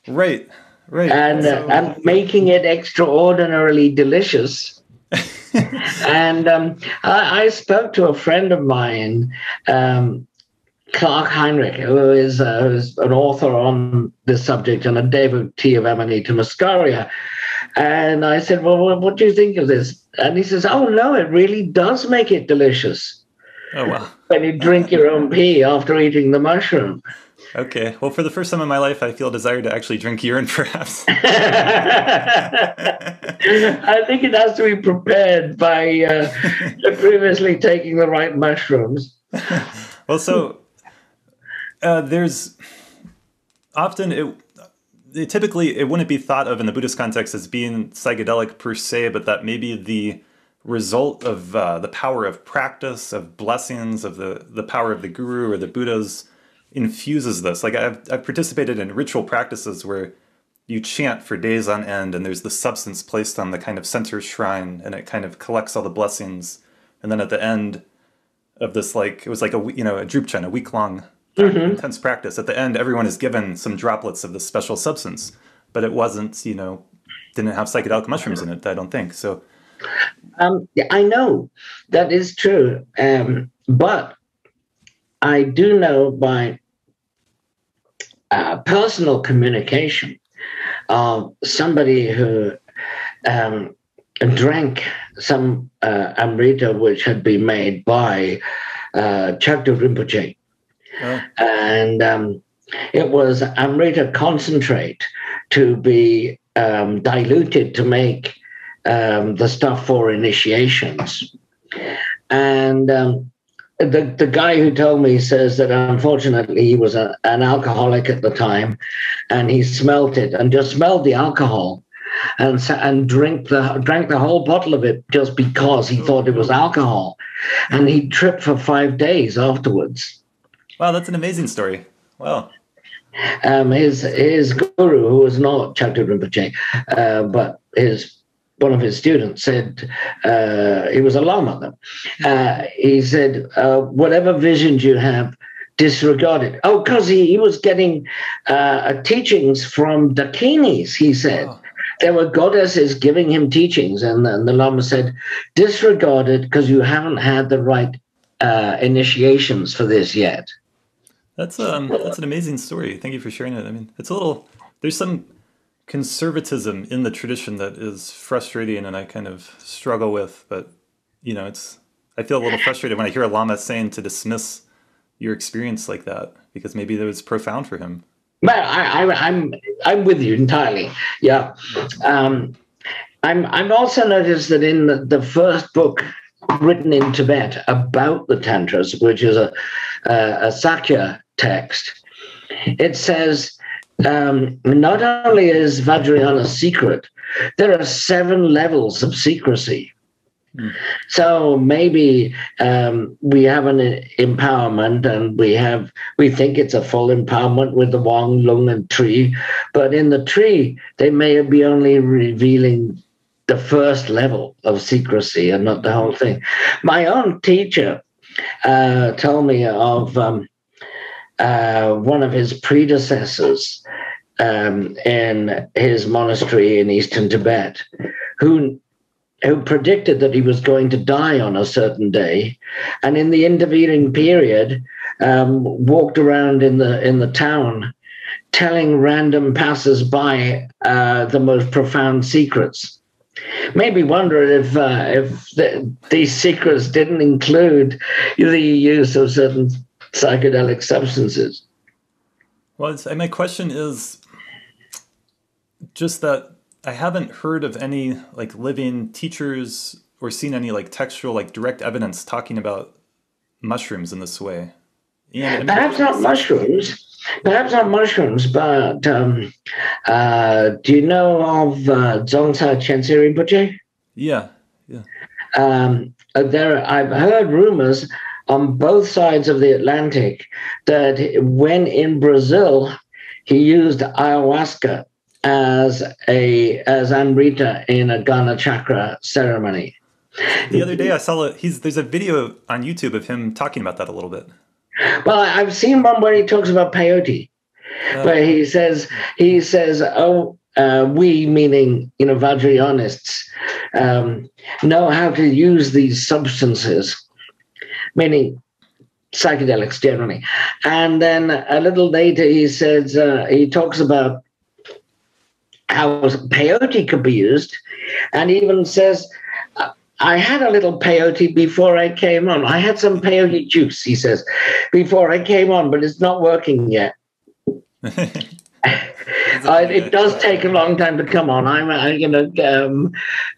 Right, right. And making it extraordinarily delicious. And I spoke to a friend of mine, Clark Heinrich, who's an author on this subject and a devotee of Amanita Muscaria. And I said, well, what do you think of this? And he says, oh, no, it really does make it delicious. Oh, wow. When you drink your own pee after eating the mushroom. Okay. Well, for the first time in my life, I feel a desire to actually drink urine, perhaps. I think it has to be prepared by previously taking the right mushrooms. Well, so there's often typically it wouldn't be thought of in the Buddhist context as being psychedelic per se, but that maybe the result of the power of practice, of blessings, of the power of the guru or the Buddhas infuses this. Like I've participated in ritual practices where you chant for days on end and there's the substance placed on the kind of center shrine and it kind of collects all the blessings. And then at the end of this, like, it was like a drupchen, a week-long intense practice. At the end, everyone is given some droplets of this special substance, but it wasn't, didn't have psychedelic mushrooms in it, I don't think. So I know that is true, but I do know by personal communication of somebody who drank some Amrita which had been made by Chakta Rinpoche. Oh. And it was Amrita concentrate to be diluted to make the stuff for initiations. And the guy who told me says that unfortunately he was an alcoholic at the time, and he smelt it and just smelled the alcohol and drank the whole bottle of it just because he thought it was alcohol. And he tripped for 5 days afterwards. Wow, that's an amazing story. Wow. His guru, who was not Chakta Rinpoche, but one of his students said, he was a lama then, he said, whatever visions you have, disregard it. Oh, because he was getting teachings from Dakinis, he said. Oh. There were goddesses giving him teachings, and the lama said, disregard it because you haven't had the right initiations for this yet. That's an amazing story. Thank you for sharing it. I mean, there's some conservatism in the tradition that is frustrating and I kind of struggle with, but I feel a little frustrated when I hear a lama saying to dismiss your experience like that, because maybe that was profound for him. Well, I'm with you entirely. Yeah. I'm also noticed that in the first book written in Tibet about the Tantras, which is a Sakya text, it says not only is Vajrayana secret, there are 7 levels of secrecy. So maybe we have an empowerment, and we think it's a full empowerment with the Wang, Lung, and tree, but in the tree they may be only revealing the first level of secrecy and not the whole thing. My own teacher told me of one of his predecessors in his monastery in eastern Tibet, who predicted that he was going to die on a certain day, and in the intervening period walked around in the town telling random passers-by the most profound secrets. Maybe wonder if these secrets didn't include the use of certain psychedelic substances. Well, my question is just that I haven't heard of any living teachers or seen any textual direct evidence talking about mushrooms in this way. And perhaps not mushrooms. perhaps not mushrooms, but do you know of Dzongsa Chense Rinpoche? Yeah, yeah. I've heard rumors on both sides of the Atlantic that when in Brazil, he used ayahuasca as Amrita in a Ghana chakra ceremony. The other day I saw there's a video on YouTube of him talking about that a little bit. Well, I've seen one where he talks about peyote, where he says, we, meaning, Vajrayanists, know how to use these substances, meaning psychedelics generally. And then a little later he says, he talks about how peyote could be used, and even says, I had a little peyote before I came on. I had some peyote juice, he says, before I came on, but it's not working yet. It does take a long time to come on.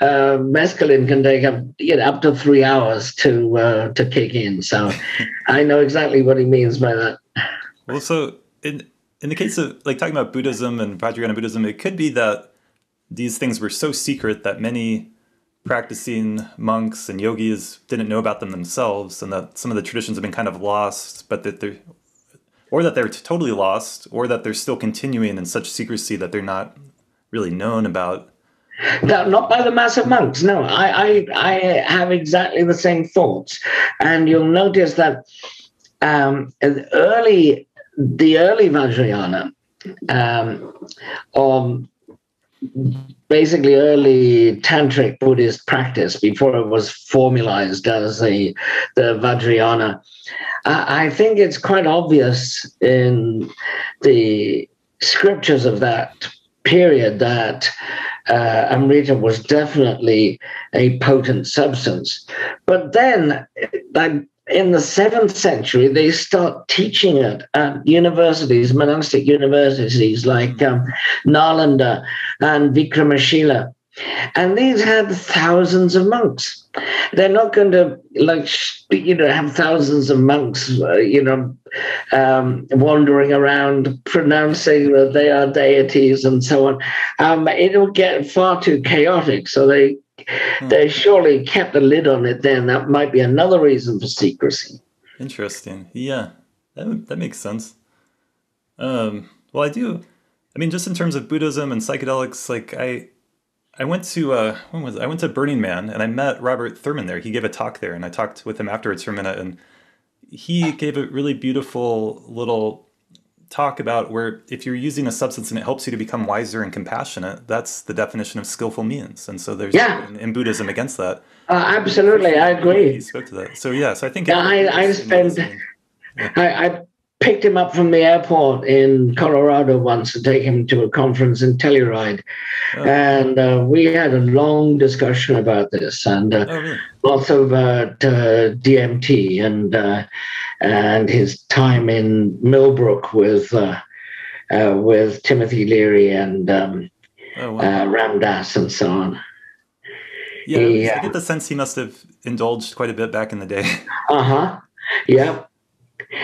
Mescaline can take up to 3 hours to kick in. So I know exactly what he means by that. Well, so in the case of talking about Buddhism and Vajrayana Buddhism, it could be that these things were so secret that many practicing monks and yogis didn't know about them themselves, and that some of the traditions have been kind of lost, but that they're totally lost, or that they're still continuing in such secrecy that they're not really known about. No, not by the mass of monks. No, I have exactly the same thoughts, and you'll notice that the early Vajrayana, basically early tantric Buddhist practice before it was formalized as the Vajrayana. I think it's quite obvious in the scriptures of that period that Amrita was definitely a potent substance. But then, in the 7th century, they start teaching it at universities, monastic universities like Nalanda and Vikramashila. And these had thousands of monks. They're not going to have thousands of monks, wandering around pronouncing that they are deities and so on. It'll get far too chaotic. So they surely kept a lid on it then. That might be another reason for secrecy. Interesting. Yeah, that makes sense. Well, just in terms of Buddhism and psychedelics, I went to I went to Burning Man, and I met Robert Thurman there. He gave a talk there, and I talked with him afterwards for a minute, and he gave a really beautiful little talk about where if you're using a substance and it helps you to become wiser and compassionate, that's the definition of skillful means. And so there's in Buddhism against that. Absolutely, I agree. He spoke to that. So I think I picked him up from the airport in Colorado once to take him to a conference in Telluride. And we had a long discussion about this, and also about DMT and his time in Millbrook with Timothy Leary and Ram Dass and so on. Yeah, I get the sense he must have indulged quite a bit back in the day. Yeah.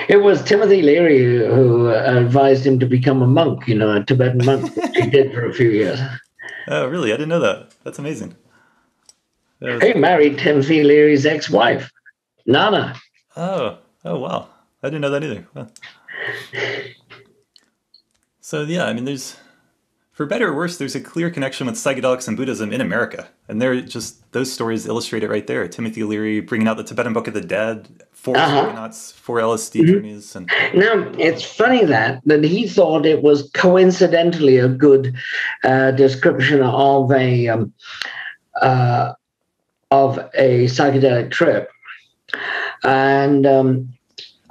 It was Timothy Leary who advised him to become a monk, a Tibetan monk, which he did for a few years. Oh, really? I didn't know that. That's amazing. He married Timothy Leary's ex-wife, Nana. Oh, wow. I didn't know that either. Wow. So, there's, for better or worse, there's a clear connection with psychedelics and Buddhism in America. And those stories illustrate it right there. Timothy Leary bringing out the Tibetan Book of the Dead, 4 Psychonaughts, 4 LSD journeys. And now, it's funny that he thought it was coincidentally a good description of a psychedelic trip. And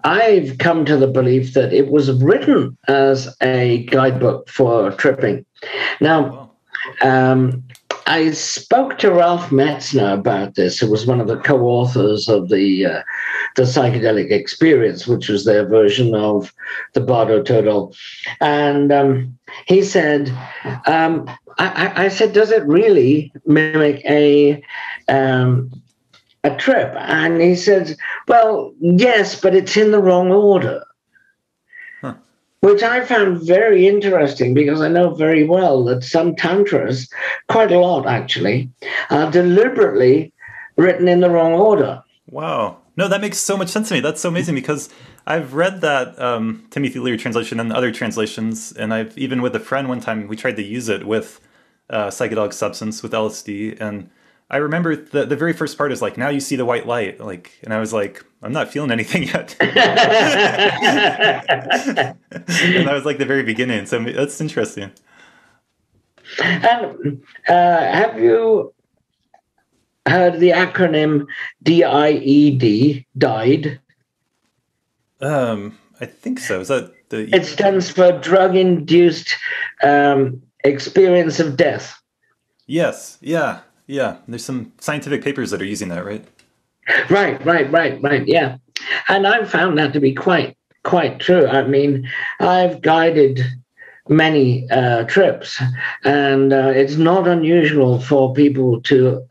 I've come to the belief that it was written as a guidebook for tripping. Now, I spoke to Ralph Metzner about this, who was one of the co-authors of the Psychedelic Experience, which was their version of the Bardo Turtle. And he said, I said, does it really mimic a trip? And he said, well, yes, but it's in the wrong order. which I found very interesting because I know very well that some tantras, quite a lot actually, are deliberately written in the wrong order. Wow. No, that makes so much sense to me. That's so amazing because I've read that Timothy Leary translation and other translations, and I've even with a friend one time, we tried to use it with psychedelic substance, with LSD, and I remember the very first part is like, now you see the white light, like, and I was like, I'm not feeling anything yet. And that was like the very beginning. So that's interesting. And have you heard the acronym DIED, died? I think so. Is that the... It stands for drug-induced experience of death. Yes. Yeah. Yeah. There's some scientific papers that are using that, right? Right. Yeah. And I've found that to be quite true. I mean, I've guided many trips, and it's not unusual for people to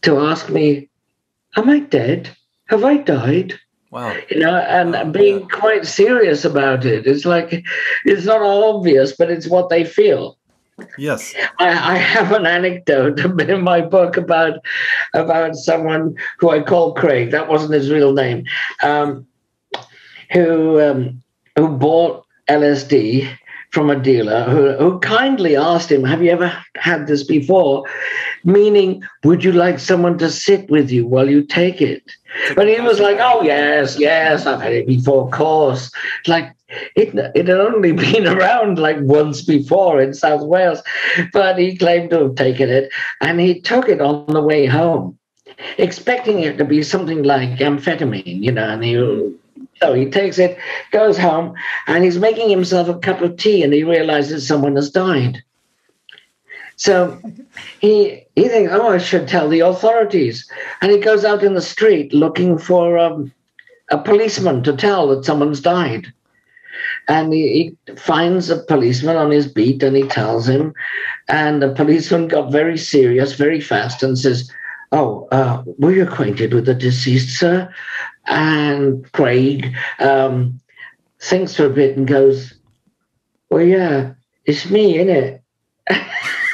ask me, am I dead? Have I died? Wow. You know, and being quite serious about it. It's like, it's not obvious, but it's what they feel. Yes. I have an anecdote in my book about someone who I call Craig. That wasn't his real name. Who bought LSD from a dealer who kindly asked him, have you ever had this before? Meaning, would you like someone to sit with you while you take it? But he was like, oh, yes, I've had it before, of course. Like, it had only been around like once before in South Wales, but he claimed to have taken it, and he took it on the way home, expecting it to be something like amphetamine, you know, and so he takes it, goes home, and he's making himself a cup of tea, and he realizes someone has died. So he thinks, oh, I should tell the authorities. And he goes out in the street looking for a policeman to tell that someone's died. And he finds a policeman on his beat, and he tells him. And the policeman got very serious very fast and says, oh, were you acquainted with the deceased, sir? And Craig thinks for a bit and goes, well, yeah, it's me, innit?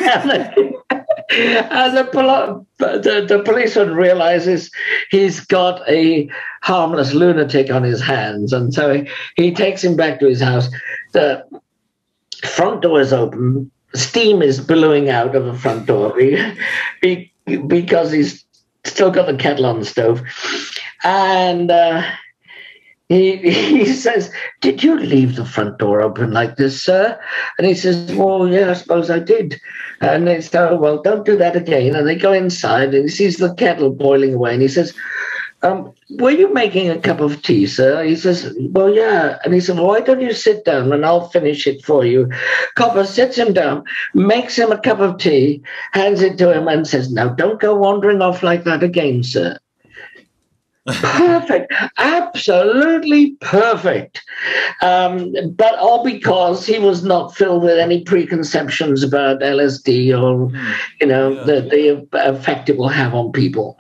And the policeman realizes he's got a harmless lunatic on his hands, and so he takes him back to his house. The front door is open. Steam is billowing out of the front door because he's still got the kettle on the stove. And he says, did you leave the front door open like this, sir? And he says, well, yeah, I suppose I did. And they say, oh, well, don't do that again. And they go inside, and he sees the kettle boiling away. And he says, were you making a cup of tea, sir? He says, well, yeah. And he said, well, why don't you sit down and I'll finish it for you? Copper sits him down, makes him a cup of tea, hands it to him and says, now, don't go wandering off like that again, sir. Perfect, absolutely perfect. But all because he was not filled with any preconceptions about LSD or, the effect it will have on people.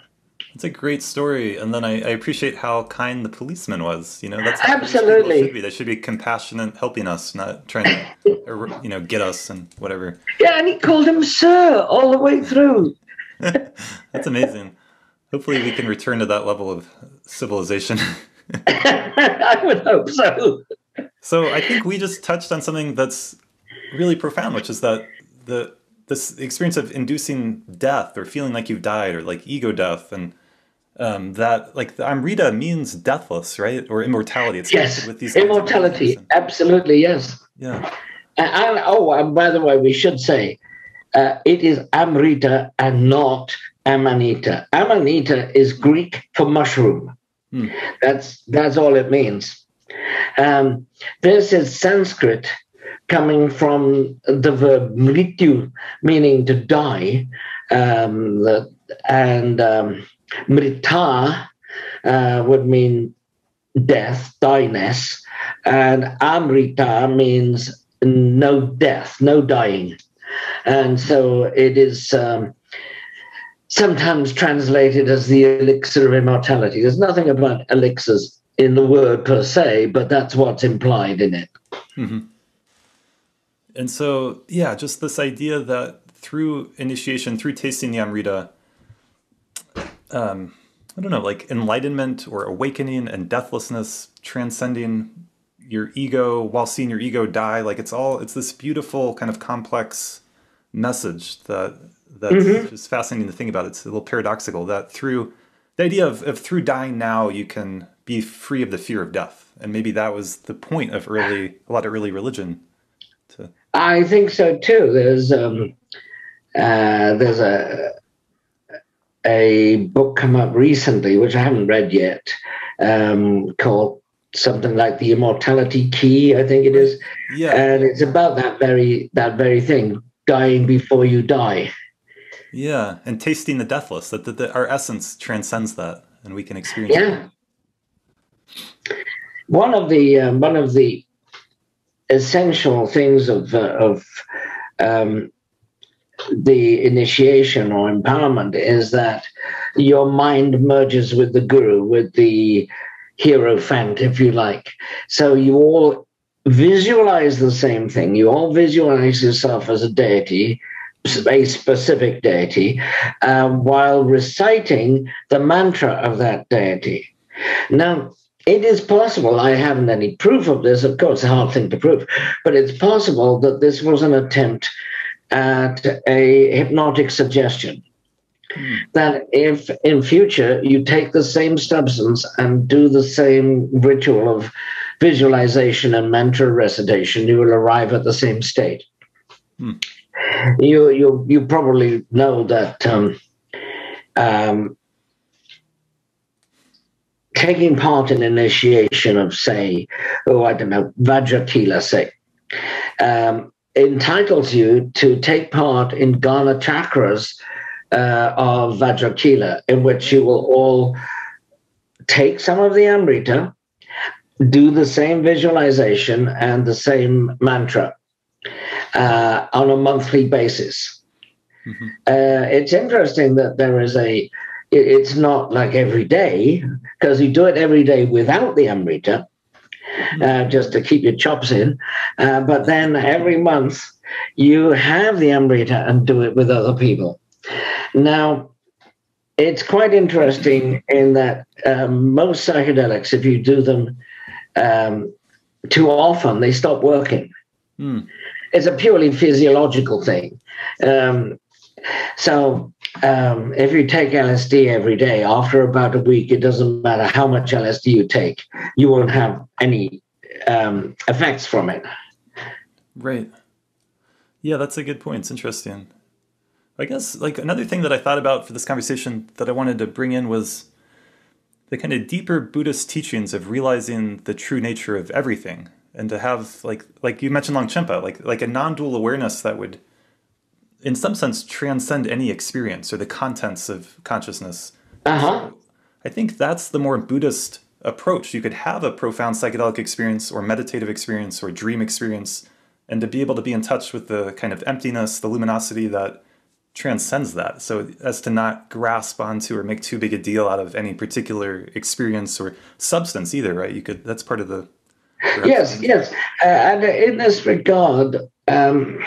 It's a great story, and then I appreciate how kind the policeman was. You know, that's how absolutely should be. They should be compassionate, helping us, not trying to, get us and whatever. Yeah, and he called him sir all the way through. That's amazing. Hopefully we can return to that level of civilization. I would hope so. So I think we just touched on something that's really profound, which is that this experience of inducing death or feeling like you've died or like ego death, and that like the Amrita means deathless, right? Or immortality. It's yes, with these immortality. Absolutely, yes. Yeah. And by the way, we should say it is Amrita and not Amanita. Amanita is Greek for mushroom. That's all it means. This is Sanskrit coming from the verb mrityu, meaning to die, and mrita would mean death, die-ness, and amrita means no death, no dying. And so it is sometimes translated as the elixir of immortality. There's nothing about elixirs in the word per se, but that's what's implied in it. Hmm. And so, yeah, just this idea that through initiation, through tasting the Amrita, I don't know, like enlightenment or awakening and deathlessness, transcending your ego while seeing your ego die, like it's this beautiful kind of complex message that's just fascinating to think about. It's a little paradoxical that through the idea of through dying now, you can be free of the fear of death. And maybe that was the point of a lot of early religion. I think so too. There's a book come up recently, which I haven't read yet, called something like The Immortality Key, I think it is. Yeah. And it's about that very thing, dying before you die. Yeah, and tasting the deathless, that our essence transcends that, and we can experience Yeah. One of the essential things of the initiation or empowerment is that your mind merges with the guru, with the hierophant, if you like. So you all visualize the same thing. You all visualize yourself as a deity, a specific deity, while reciting the mantra of that deity. Now, it is possible, I haven't any proof of this, of course, a hard thing to prove, but it's possible that this was an attempt at a hypnotic suggestion. That if in future you take the same substance and do the same ritual of visualization and mantra recitation, you will arrive at the same state. You probably know that taking part in initiation of, say, Vajrayana, say, entitles you to take part in Ghana chakras of Vajrayana, in which you will all take some of the Amrita, do the same visualization and the same mantra on a monthly basis. It's interesting that there is it's not like every day, because you do it every day without the Amrita, just to keep your chops in. But then every month you have the Amrita and do it with other people. Now, it's quite interesting in that most psychedelics, if you do them too often, they stop working. It's a purely physiological thing. So if you take LSD every day, after about a week, it doesn't matter how much LSD you take, you won't have any effects from it. Right. Yeah, that's a good point. It's interesting. I guess like another thing that I thought about for this conversation that I wanted to bring in was the kind of deeper Buddhist teachings of realizing the true nature of everything, and to have like you mentioned Longchenpa, like a non-dual awareness that would, in some sense, transcend any experience or the contents of consciousness. So I think that's the more Buddhist approach. You could have a profound psychedelic experience or meditative experience or dream experience, and to be able to be in touch with the kind of emptiness, the luminosity that transcends that. So as to not grasp onto or make too big a deal out of any particular experience or substance either, right? That's part of the... Yes. And in this regard, I've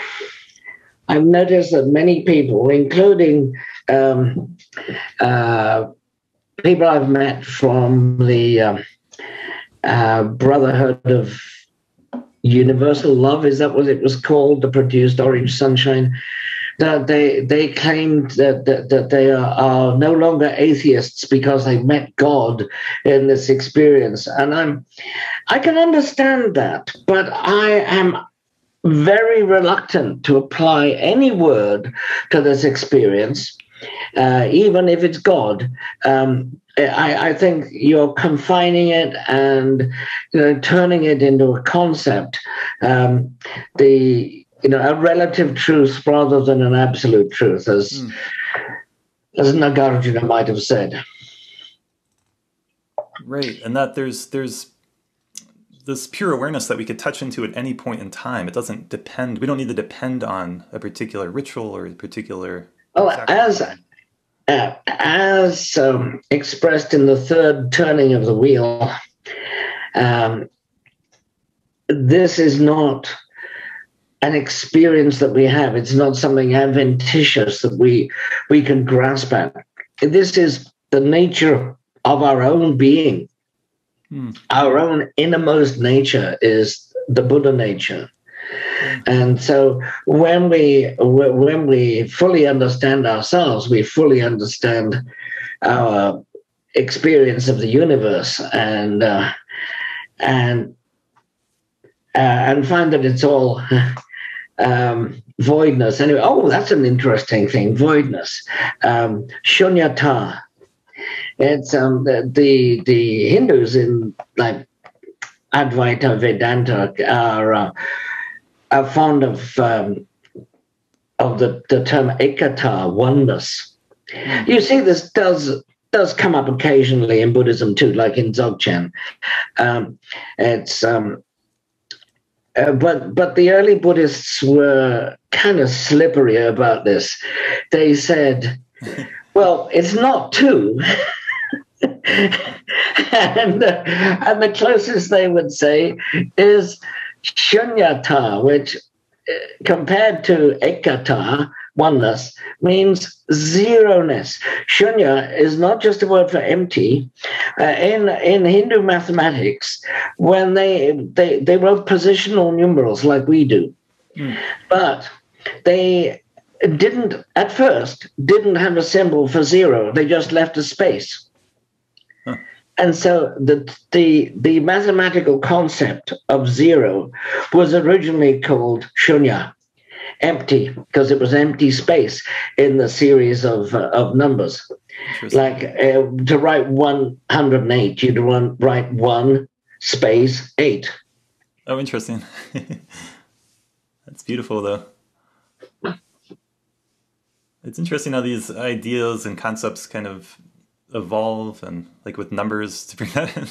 noticed that many people, including people I've met from the Brotherhood of Universal Love, is that what it was called, that produced Orange Sunshine, that they claimed that they are no longer atheists because they met God in this experience. And I can understand that, but I am very reluctant to apply any word to this experience, even if it's God. I think you're confining it and turning it into a concept, a relative truth rather than an absolute truth, as Nagarjuna might have said. Right, and that there's this pure awareness that we could touch into at any point in time. It doesn't depend. We don't need to depend on a particular ritual or a particular... Well, as expressed in the third turning of the wheel, this is not an experience that we have. It's not something adventitious that we can grasp at. This is the nature of our own being. Our own innermost nature is the Buddha nature. And so when we fully understand ourselves, we fully understand our experience of the universe, and find that it's all voidness. Anyway, that's an interesting thing, voidness. Shunyata. It's the Hindus in like Advaita Vedanta are fond of the term ekata, oneness. You see, this does come up occasionally in Buddhism too, like in Dzogchen. But the early Buddhists were kind of slippery about this. They said, well, it's not two. and the closest they would say is shunyata, which compared to ekata, oneness, means zeroness. Shunya is not just a word for empty. In Hindu mathematics, when they wrote positional numerals like we do, but they didn't have a symbol for zero. They just left a space. And so the mathematical concept of zero was originally called shunya, empty, because it was empty space in the series of numbers. Like to write 108, you'd write 1 space 8. Oh, interesting. That's beautiful, though. It's interesting how these ideas and concepts kind of evolve, and like with numbers to bring that in.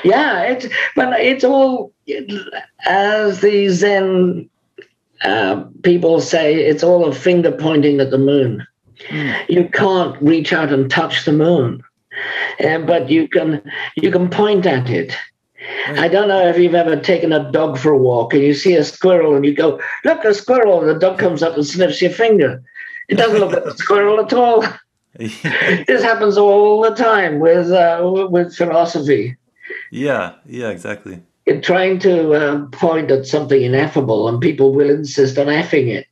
Yeah, it's all, as the Zen people say, it's all a finger pointing at the moon. You can't reach out and touch the moon, but you can point at it. Right. I don't know if you've ever taken a dog for a walk and you see a squirrel and you go, look, a squirrel, and the dog comes up and sniffs your finger. It doesn't look at the squirrel at all. This happens all the time with philosophy. Yeah, exactly. You're trying to point at something ineffable, and people will insist on effing it.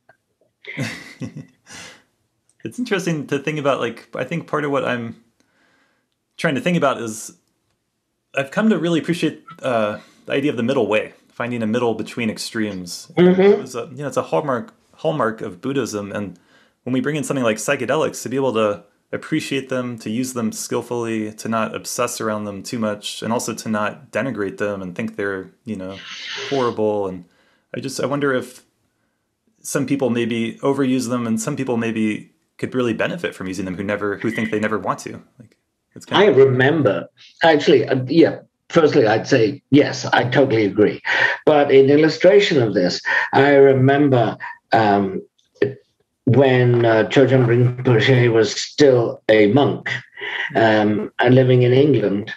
It's interesting to think about. Like, I think part of what I'm trying to think about is I've come to really appreciate the idea of the middle way, finding a middle between extremes. Mm-hmm. It's a hallmark of Buddhism, and when we bring in something like psychedelics, to be able to appreciate them, to use them skillfully, to not obsess around them too much, and also to not denigrate them and think they're, horrible. And I wonder if some people maybe overuse them, and some people maybe could really benefit from using them who think they never want to. Like, it's kind of... I remember, actually, firstly, I'd say, yes, I totally agree. But in illustration of this, I remember when Chogyam Rinpoche was still a monk and living in England,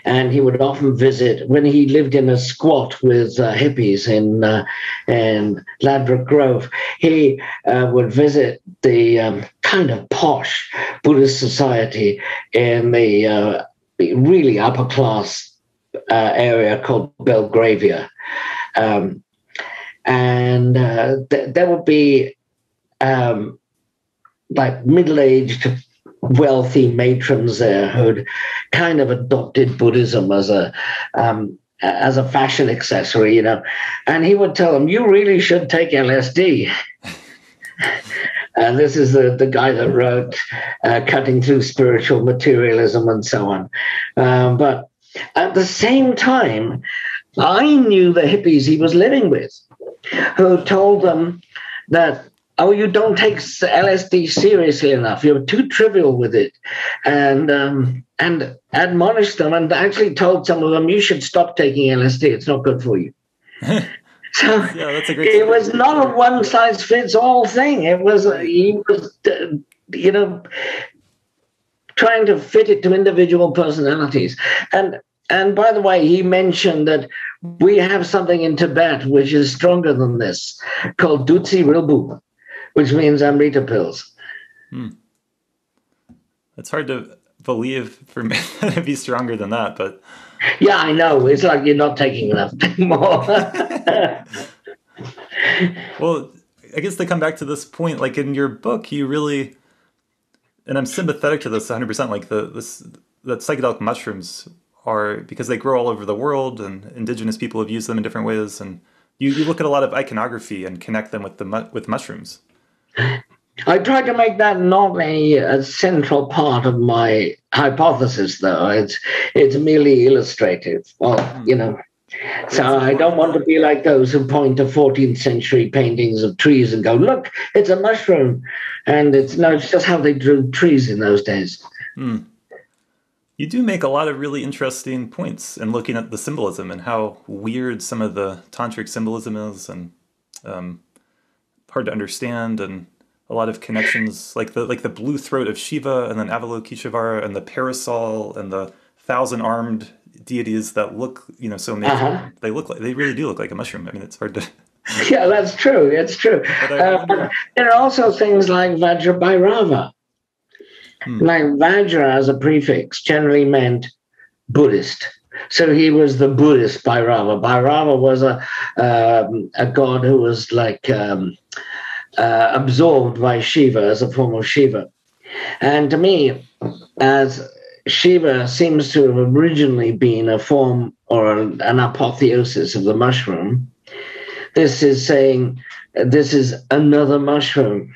and he would often visit, when he lived in a squat with hippies in Ladbroke Grove, he would visit the kind of posh Buddhist society in the really upper class area called Belgravia. And there would be like middle-aged, wealthy matrons there who'd kind of adopted Buddhism as a fashion accessory, and he would tell them, you really should take LSD. And this is the guy that wrote Cutting Through Spiritual Materialism and so on. But at the same time, I knew the hippies he was living with, who told them that, oh, you don't take LSD seriously enough. You're too trivial with it. And admonished them, and actually told some of them, you should stop taking LSD. It's not good for you. So that's a great it was not a one-size-fits-all thing. He was trying to fit it to individual personalities. And And by the way, he mentioned that we have something in Tibet which is stronger than this, called Dutsi Rilbu, which means Amrita pills. It's hard to believe for me to be stronger than that, but yeah, I know. It's like you're not taking enough more. Well, I guess to come back to this point, like in your book, you really, and I'm sympathetic to this 100%, like that psychedelic mushrooms are, because they grow all over the world and indigenous people have used them in different ways, and you look at a lot of iconography and connect them with mushrooms. I tried to make that not a central part of my hypothesis, though. It's merely illustrative. Well, you know, so I don't want to be like those who point to 14th century paintings of trees and go, look, it's a mushroom. And it's just how they drew trees in those days. You do make a lot of really interesting points in looking at the symbolism and how weird some of the tantric symbolism is, and hard to understand, and a lot of connections, like the blue throat of Shiva, and then Avalokiteshvara, and the parasol, and the 1,000-armed deities that look, so amazing. They really do look like a mushroom. I mean, it's hard to. Yeah, that's true. It's true. But there are also things like Vajrabhairava. Like Vajra as a prefix generally meant Buddhist. So he was the Buddhist Bhairava. Bhairava was a god who was like absorbed by Shiva as a form of Shiva. And to me, as Shiva seems to have originally been a form or an apotheosis of the mushroom, this is saying this is another mushroom.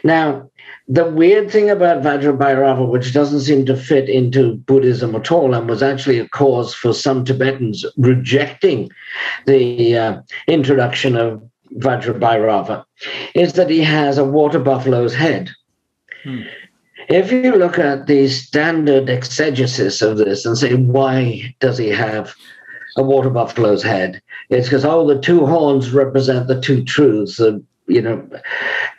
Now, the weird thing about Vajrabhairava, which doesn't seem to fit into Buddhism at all, and was actually a cause for some Tibetans rejecting the introduction of Vajrabhairava, is that he has a water buffalo's head. If you look at the standard exegesis of this and say, why does he have a water buffalo's head? It's because, the two horns represent the two truths,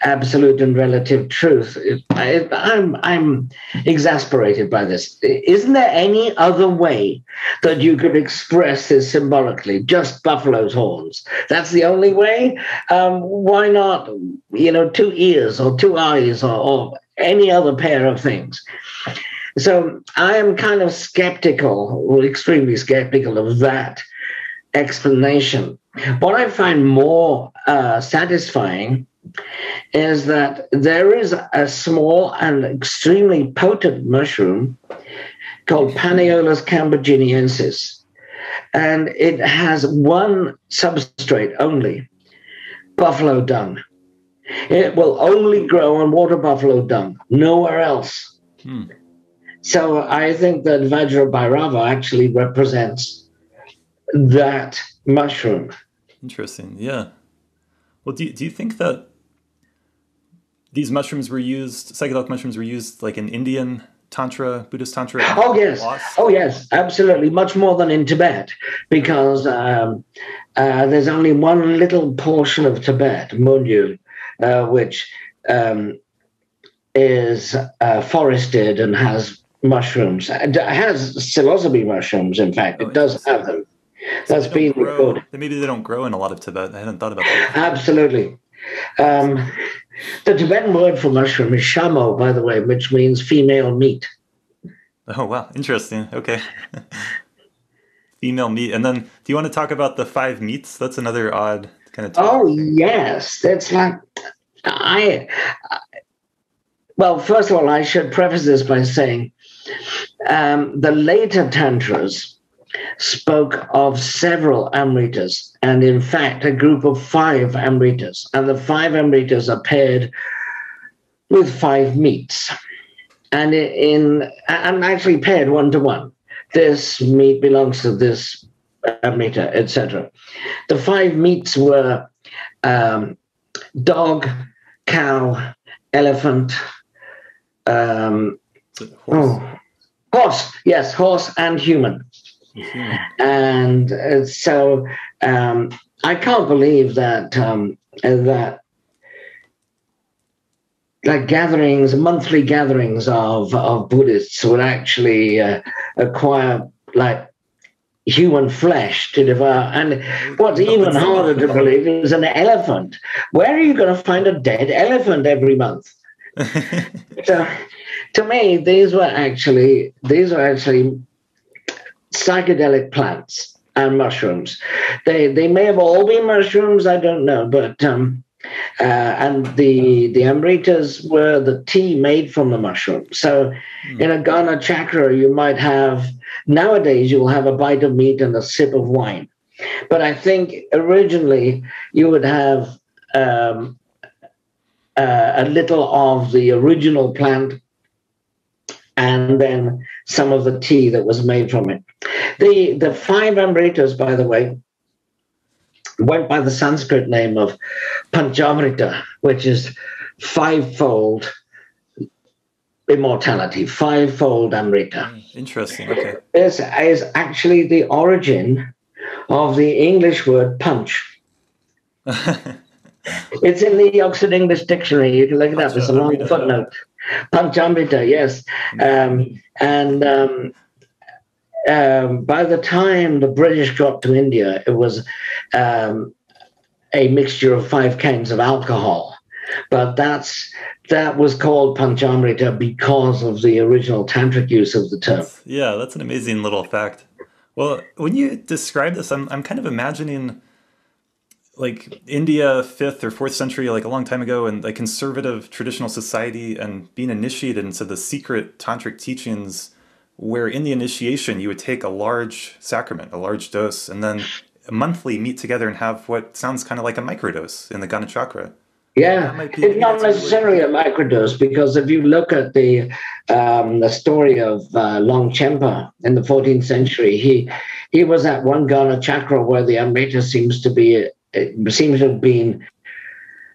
absolute and relative truth. I'm exasperated by this. Isn't there any other way that you could express this symbolically? Just buffalo's horns. That's the only way? Why not, 2 ears or 2 eyes or any other pair of things? So I am kind of skeptical, or extremely skeptical of that explanation. What I find more satisfying is that there is a small and extremely potent mushroom called Panaeolus cambogeniensis, and it has one substrate only, buffalo dung. It will only grow on water buffalo dung, nowhere else. So I think that Vajrabhairava actually represents that mushroom. Interesting. Yeah. Well, do you think that these mushrooms were used, psychedelic mushrooms were used like in Indian Tantra, Buddhist Tantra? Oh, yes. Oh, yes, absolutely. Much more than in Tibet, because there's only one little portion of Tibet, Munyu, which is forested and has mushrooms. It has psilocybe mushrooms, in fact. It does have them. That's been recorded. Maybe they don't grow in a lot of Tibet. I hadn't thought about that. Absolutely. The Tibetan word for mushroom is shamo, by the way, which means female meat. Oh, wow. Interesting. Okay. Female meat. And then do you want to talk about the 5 meats? That's another odd kind of topic. Oh, yes. That's like, well, first of all, I should preface this by saying the later Tantras spoke of several Amritas, and in fact, a group of 5 Amritas. And the 5 Amritas are paired with 5 meats, and actually paired 1-to-1. This meat belongs to this Amrita, etc. The 5 meats were dog, cow, elephant, horse. Yes, horse and human. And so I can't believe that like monthly gatherings of Buddhists would actually acquire like human flesh to devour. And what's even harder to believe is an elephant. Where are you going to find a dead elephant every month? So, to me, these were actually psychedelic plants and mushrooms. They may have all been mushrooms, I don't know, but and the Amritas were the tea made from the mushroom. So in a Ghana chakra, you might have, nowadays you'll have a bite of meat and a sip of wine. But I think originally you would have a little of the original plant and then some of the tea that was made from it. The 5 Amritas, by the way, went by the Sanskrit name of Panchamrita, which is 5-fold immortality, 5-fold Amrita. Interesting. Okay. This is actually the origin of the English word punch. It's in the Oxford English Dictionary. You can look it up. It's a long footnote. Panchamrita, yes. By the time the British got to India, it was a mixture of 5 kinds of alcohol. But that was called Panchamrita because of the original tantric use of the term. Yeah, that's an amazing little fact. Well, when you describe this, I'm kind of imagining like India, 5th or 4th century, like a long time ago, and like conservative traditional society, and being initiated into the secret tantric teachings, where in the initiation you would take a large sacrament, a large dose, and then monthly meet together and have what sounds kind of like a microdose in the Ghana chakra. Yeah, it's not necessarily a microdose, because if you look at the story of Longchenpa in the 14th century, he was at one Ghana chakra where the Amrita seems to have been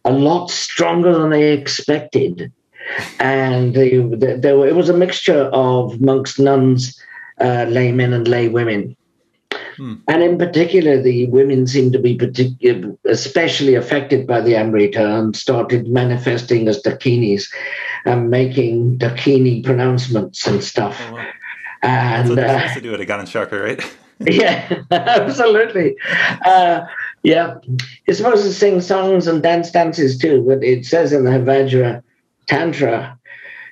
a lot stronger than they expected. And it was a mixture of monks, nuns, laymen, and lay women. And in particular, the women seemed to be especially affected by the Amrita and started manifesting as dakinis and making dakini pronouncements and stuff. Oh, wow. And that's what they're supposed to do at a Ghana chakra, right? Yeah, absolutely. Yeah, you're supposed to sing songs and dances too, but it says in the Vajra Tantra,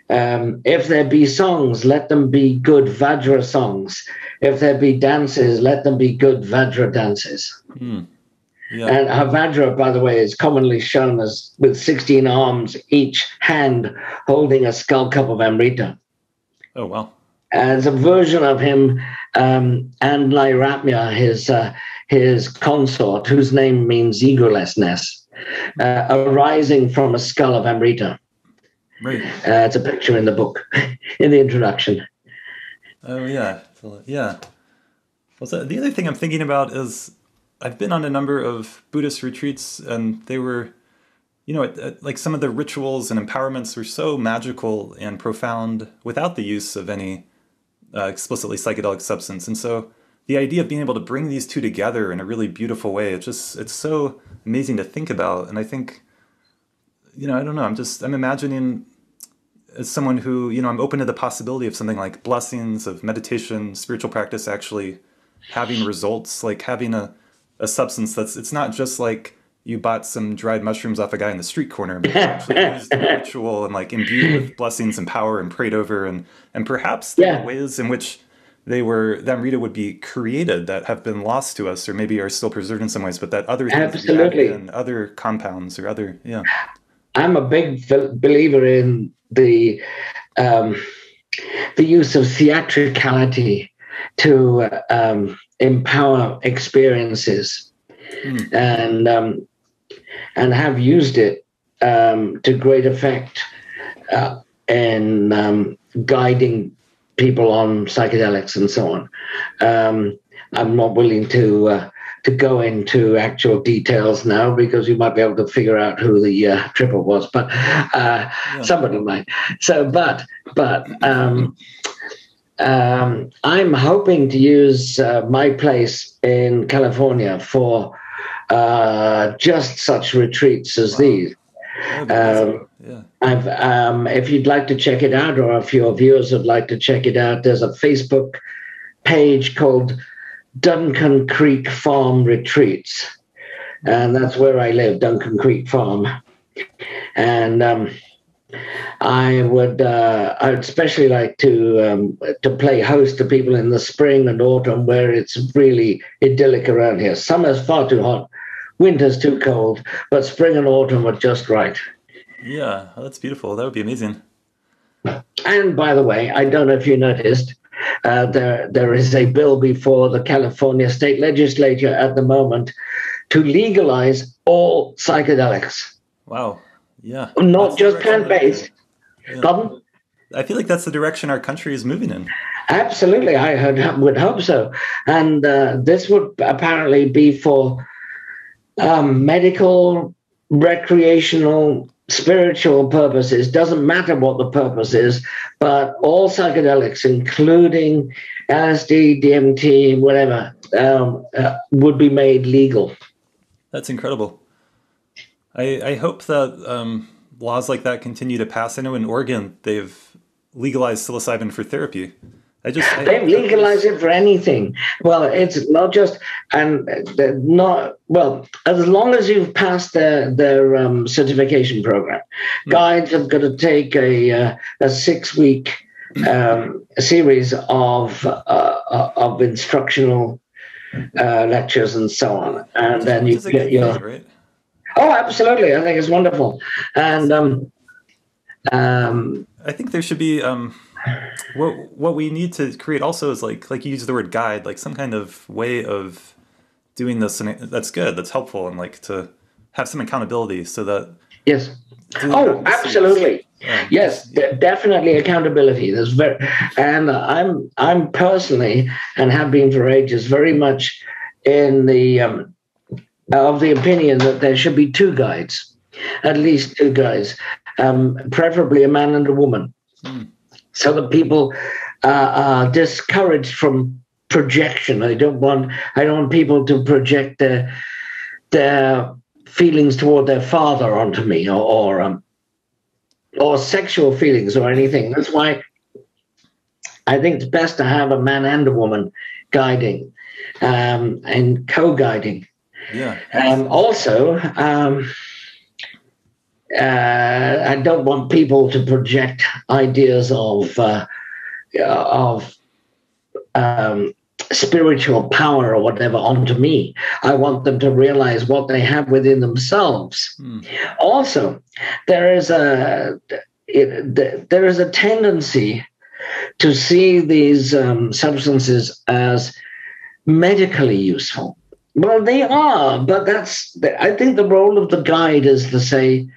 if there be songs, let them be good Vajra songs. If there be dances, let them be good Vajra dances. Yeah. And Vajra, by the way, is commonly shown as with 16 arms, each hand holding a skull cup of Amrita. Oh, wow. As a version of him, and Nairatmya, his consort, whose name means egolessness, arising from a skull of Amrita. Right. It's a picture in the book, in the introduction. Oh, yeah. Yeah. Well, so the other thing I'm thinking about is I've been on a number of Buddhist retreats, and they were, like some of the rituals and empowerments were so magical and profound without the use of any explicitly psychedelic substance. And so the idea of being able to bring these two together in a really beautiful way, it's so amazing to think about. And I think, I don't know, I'm imagining as someone who, I'm open to the possibility of something like blessings, of meditation, spiritual practice, actually having results, like having a substance it's not just like you bought some dried mushrooms off a guy in the street corner, but you actually used the ritual and like imbued with blessings and power and prayed over, and perhaps there are ways in which the Amrita would be created that have been lost to us, or maybe are still preserved in some ways, but that other things absolutely and other compounds or other I'm a big believer in the use of theatricality to empower experiences, and have used it to great effect in guiding people on psychedelics and so on. I'm not willing to go into actual details now, because you might be able to figure out who the tripper was, but somebody might. So, but I'm hoping to use my place in California for just such retreats as these. If you'd like to check it out, or if your viewers would like to check it out, there's a Facebook page called Duncan Creek Farm retreats. And that's where I live, Duncan Creek Farm. And I'd especially like to play host to people in the spring and autumn, where it's really idyllic around here. Summer's far too hot, winter's too cold, but spring and autumn are just right. Yeah, that's beautiful. That would be amazing. And by the way, I don't know if you noticed, there is a bill before the California state legislature at the moment to legalize all psychedelics. Wow. Yeah. Not just plant-based. Yeah. Pardon? I feel like that's the direction our country is moving in. Absolutely. Would hope so. And this would apparently be for medical, recreational, spiritual purposes. Doesn't matter what the purpose is, but all psychedelics, including LSD, DMT, whatever, would be made legal. That's incredible. I hope that laws like that continue to pass. I know in Oregon they've legalized psilocybin for therapy. They've legalized it for anything. Well, it's not just, and not, well, as long as you've passed their certification program. Guides have got to take a 6-week series of instructional lectures and so on. And then you get your... Right? Oh, absolutely. I think it's wonderful. And I think there should be what we need to create also is like you use the word guide, like some kind of way of doing this, and that's good, that's helpful, and like to have some accountability so that yes. Oh, absolutely. Yes, definitely accountability. And I'm personally, and have been for ages, very much in the of the opinion that there should be 2 guides, at least 2 guides, preferably a man and a woman, so that people are discouraged from projection. I don't want people to project their feelings toward their father onto me, or sexual feelings or anything. That's why I think it's best to have a man and a woman guiding and co-guiding. Yeah. Also, I don't want people to project ideas of spiritual power or whatever onto me. I want them to realize what they have within themselves. Also, there is a tendency to see these substances as medically useful. Well, they are, but I think the role of the guide is to say,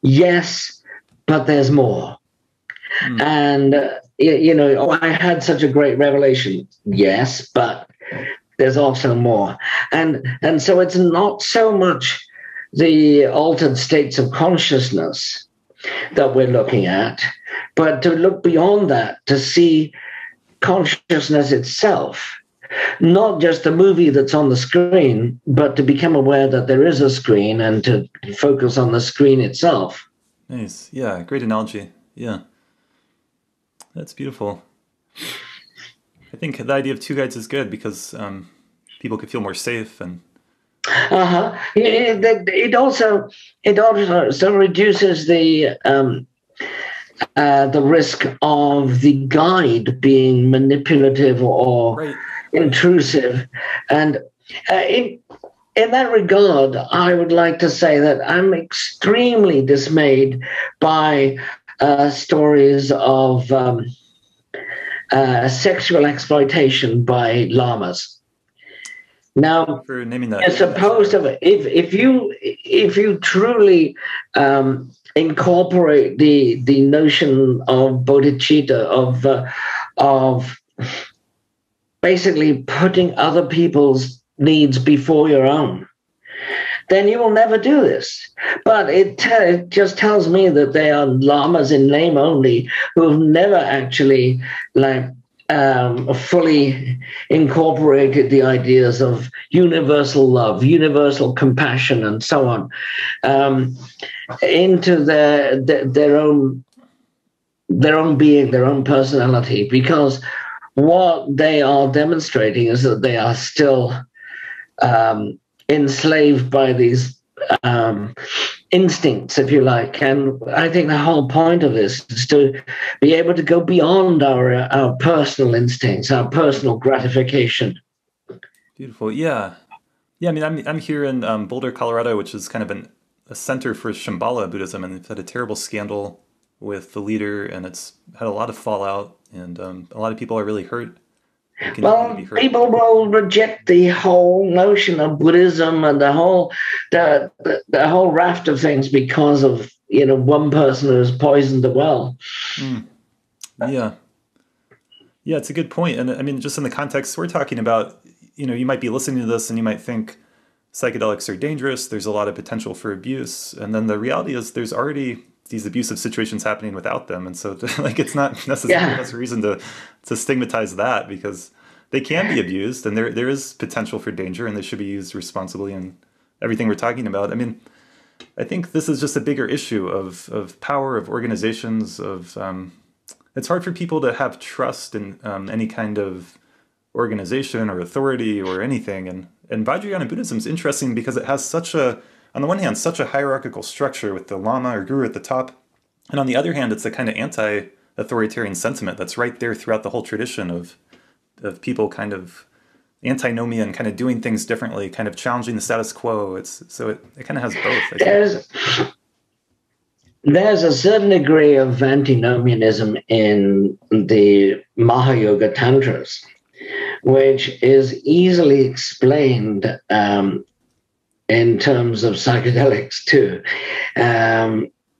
yes, but there's more. And, I had such a great revelation. Yes, but there's also more. And so it's not so much the altered states of consciousness that we're looking at, but to look beyond that, to see consciousness itself. Not just the movie that's on the screen, but to become aware that there is a screen and to focus on the screen itself. Nice. Yeah, great analogy. Yeah. That's beautiful. I think the idea of 2 guides is good because people could feel more safe and... It also reduces the risk of the guide being manipulative or intrusive. And in that regard, I would like to say that I'm extremely dismayed by stories of sexual exploitation by lamas. Now, for naming that, you're supposed to, if you truly incorporate the notion of bodhicitta, of basically putting other people's needs before your own, then you will never do this. But it just tells me that they are lamas in name only, who have never actually fully incorporated the ideas of universal love, universal compassion, and so on into their own being, their own personality. Because what they are demonstrating is that they are still enslaved by these instincts, if you like. And I think the whole point of this is to be able to go beyond our personal instincts, our personal gratification. Beautiful. Yeah. Yeah. I mean, I'm here in Boulder, Colorado, which is kind of a center for Shambhala Buddhism, and they've had a terrible scandal with the leader, and it's had a lot of fallout, and a lot of people are really hurt. Well, people will reject the whole notion of Buddhism and the whole raft of things because of one person who's poisoned the well. Yeah, it's a good point. And I mean, just in the context we're talking about, you might be listening to this and you might think psychedelics are dangerous. There's a lot of potential for abuse, and then the reality is there's already these abusive situations happening without them. And so like, it's not necessarily that's a reason to stigmatize that, because they can be abused and there is potential for danger, and they should be used responsibly and everything we're talking about. I mean, I think this is just a bigger issue of power, of organizations, of it's hard for people to have trust in any kind of organization or authority or anything. And Vajrayana Buddhism is interesting because it has on the one hand, such a hierarchical structure with the lama or guru at the top. And on the other hand, it's a kind of anti-authoritarian sentiment that's right there throughout the whole tradition of people kind of antinomia and kind of doing things differently, kind of challenging the status quo. It kind of has both. There's a certain degree of antinomianism in the Mahayoga Tantras, which is easily explained in terms of psychedelics too.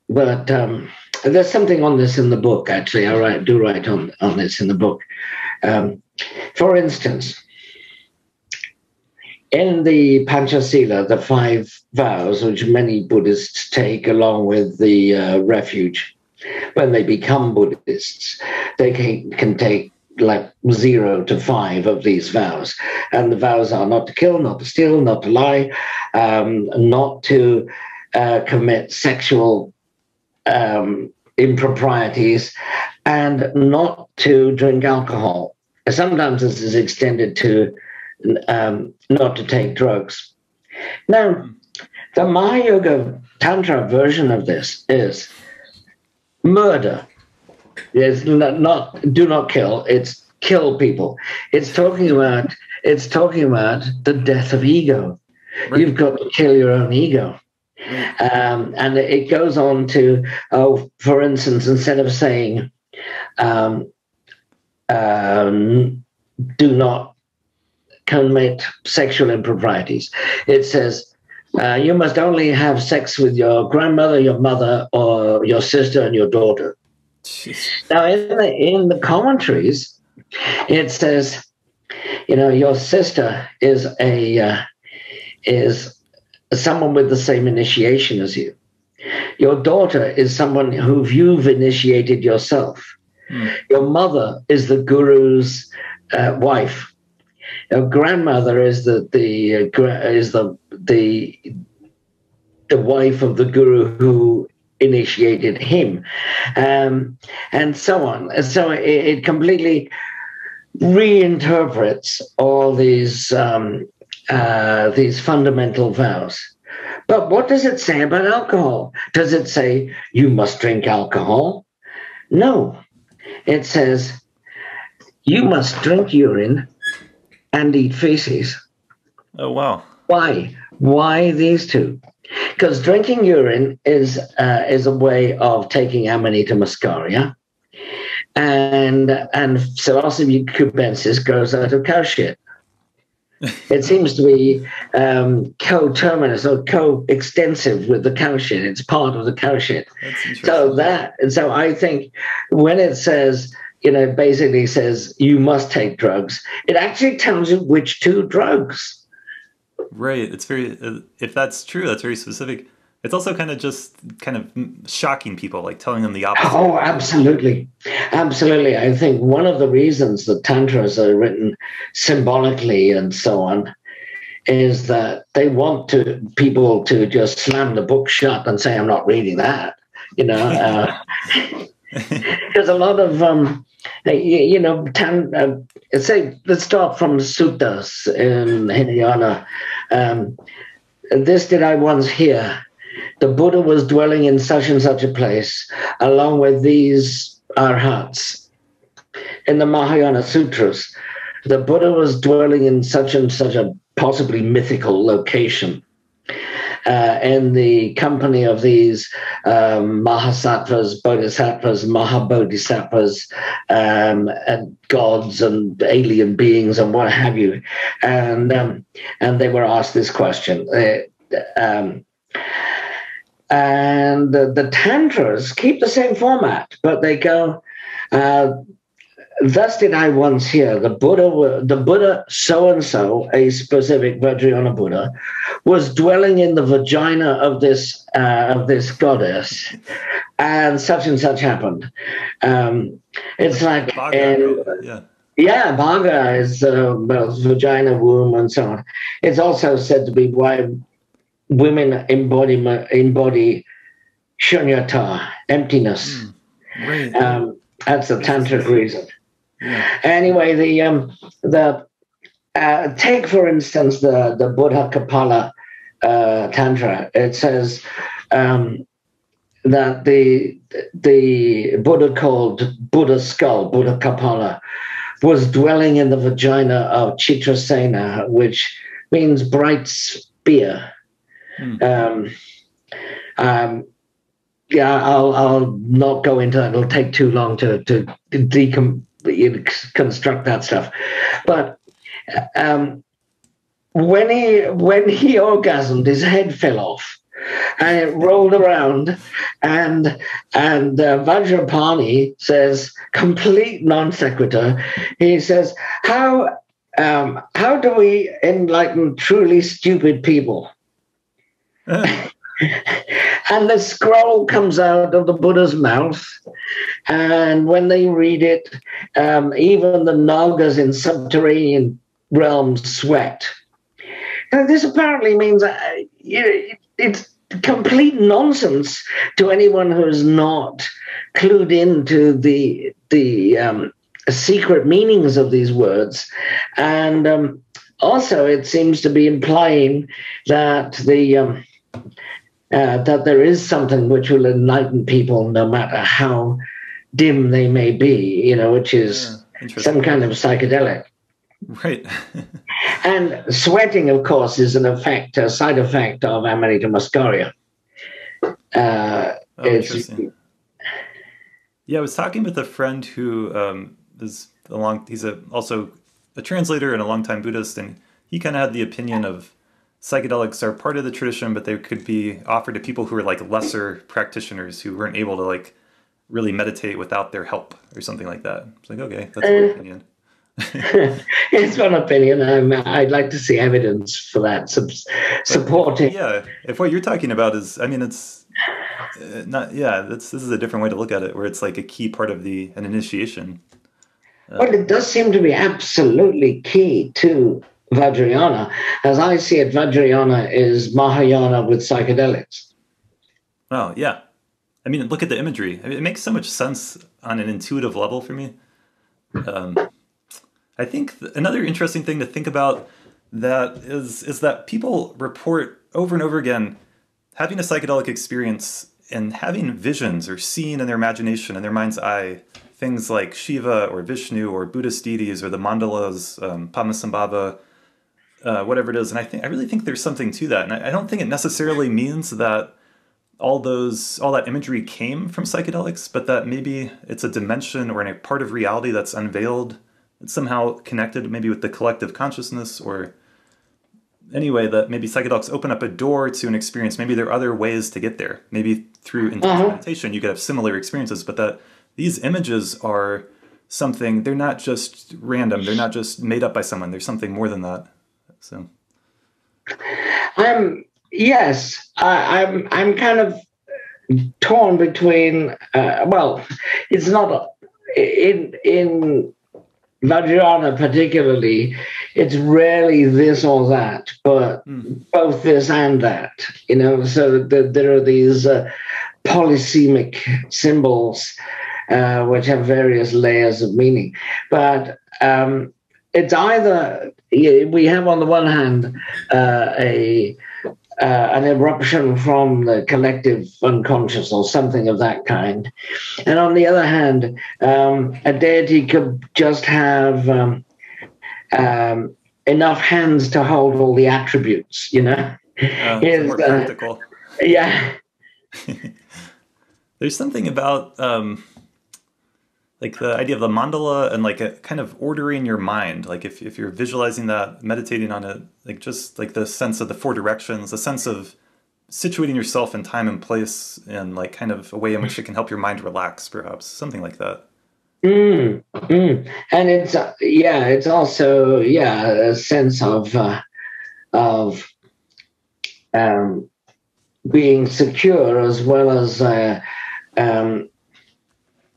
But there's something on this in the book, actually. I do write on this in the book. For instance, in the Panchasila, the 5 vows, which many Buddhists take along with the refuge, when they become Buddhists, they can take like 0 to 5 of these vows. And the vows are not to kill, not to steal, not to lie, not to commit sexual improprieties, and not to drink alcohol. Sometimes this is extended to not to take drugs. Now, the Mahayoga Tantra version of this is murder. It's not do not kill, it's kill people. It's talking about the death of ego. Right. You've got to kill your own ego. And it goes on to, for instance, instead of saying do not commit sexual improprieties, it says you must only have sex with your grandmother, your mother, or your sister and your daughter. Jeez. Now, in the commentaries, it says, your sister is someone with the same initiation as you. Your daughter is someone who you've initiated yourself. Your mother is the guru's wife. Your grandmother is the wife of the guru who initiated him, and so on. So it completely reinterprets all these fundamental vows. But what does it say about alcohol? Does it say you must drink alcohol? No. It says you must drink urine and eat feces. Oh, wow. Why? Why these two? Because drinking urine is a way of taking Amanita muscaria, and psilocybe cubensis grows out of cow shit. It seems to be coterminous or co-extensive with the cow shit. It's part of the cow shit. So I think when it says, basically says you must take drugs, it actually tells you which 2 drugs. Right. It's very, if that's true, that's very specific. It's also kind of shocking people, like telling them the opposite. Oh, absolutely. Absolutely. I think one of the reasons that tantras are written symbolically and so on is that they want people to just slam the book shut and say, I'm not reading that, Because a lot of you know, say, let's start from the suttas in Hinayana. This did I once hear. The Buddha was dwelling in such and such a place, along with these arhats. In the Mahayana Sutras, the Buddha was dwelling in such and such a possibly mythical location, in the company of these mahasattvas, bodhisattvas, mahabodhisattvas, and gods and alien beings and what have you. And they were asked this question. And the Tantras keep the same format, but they go, thus did I once hear, the Buddha so-and-so, a specific Vajrayana Buddha, was dwelling in the vagina of this goddess, and such happened. It's like, Bhaga, Bhaga is vagina, womb, and so on. It's also said to be why women embody shunyata, emptiness. Right. That's the tantric reason. Yeah. Anyway, the take for instance the Buddha Kapala Tantra. It says that the Buddha called Buddha skull, Buddha Kapala, was dwelling in the vagina of Chitrasena, which means bright spear. I'll not go into that. It'll take too long to construct that stuff. But when he orgasmed, his head fell off, and it rolled around. And Vajrapani says, complete non sequitur. He says, how do we enlighten truly stupid people? And the scroll comes out of the Buddha's mouth, and when they read it, even the Nagas in subterranean realms sweat. Now, this apparently means it's complete nonsense to anyone who is not clued into the secret meanings of these words, and also it seems to be implying that that there is something which will enlighten people no matter how dim they may be, which is some kind of psychedelic. Right. And sweating, of course, is a side effect of Amanita muscaria. Interesting. Yeah, I was talking with a friend who he's also a translator and a longtime Buddhist, and he kind of had the opinion of psychedelics are part of the tradition, but they could be offered to people who are like lesser practitioners who weren't able to like really meditate without their help or something like that. It's like, okay, that's my opinion. It's one opinion. I'd like to see evidence for that supporting. Yeah, if what you're talking about is, I mean, it's not. Yeah, this is a different way to look at it, where it's like a key part of an initiation. Well, it does seem to be absolutely key to Vajrayana. As I see it, Vajrayana is Mahayana with psychedelics. Oh, yeah. I mean, look at the imagery. I mean, it makes so much sense on an intuitive level for me. I think another interesting thing to think about that is that people report over and over again having a psychedelic experience and having visions or seeing in their imagination, in their mind's eye, things like Shiva or Vishnu or Buddhist deities or the mandalas, Padmasambhava, whatever it is. And I really think there's something to that. And I don't think it necessarily means that all that imagery came from psychedelics, but that maybe it's a dimension or a part of reality that's unveiled. It's somehow connected maybe with the collective consciousness, or anyway, that maybe psychedelics open up a door to an experience. Maybe there are other ways to get there. Maybe through meditation you could have similar experiences, but that these images are something, they're not just random. They're not just made up by someone. There's something more than that. So, yes, I'm kind of torn between. It's not in Vajrayana particularly. It's rarely this or that, but both this and that. So there are these polysemic symbols which have various layers of meaning. But it's either we have on the one hand an eruption from the collective unconscious or something of that kind, and on the other hand, a deity could just have enough hands to hold all the attributes, you know. More practical. Yeah. There's something about like the idea of the mandala and like a kind of ordering your mind. Like if you're visualizing that, meditating on it, like just like the sense of the four directions, the sense of situating yourself in time and place, and like kind of a way in which it can help your mind relax, perhaps something like that. And it's it's also a sense of being secure, as well as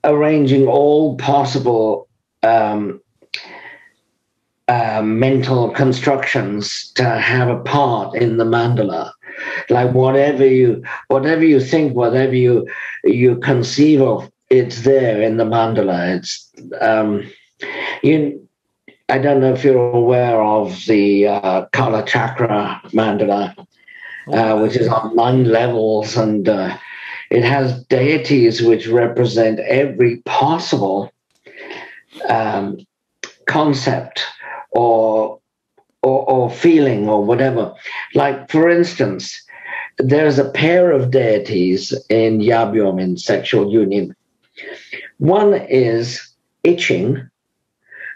arranging all possible mental constructions to have a part in the mandala. Like whatever you think, whatever you conceive of, it's there in the mandala. It's I don't know if you're aware of the Kala Chakra mandala, which is on 9 levels, and it has deities which represent every possible concept or feeling or whatever. Like, for instance, there's a pair of deities in Yabyom, in sexual union. One is itching,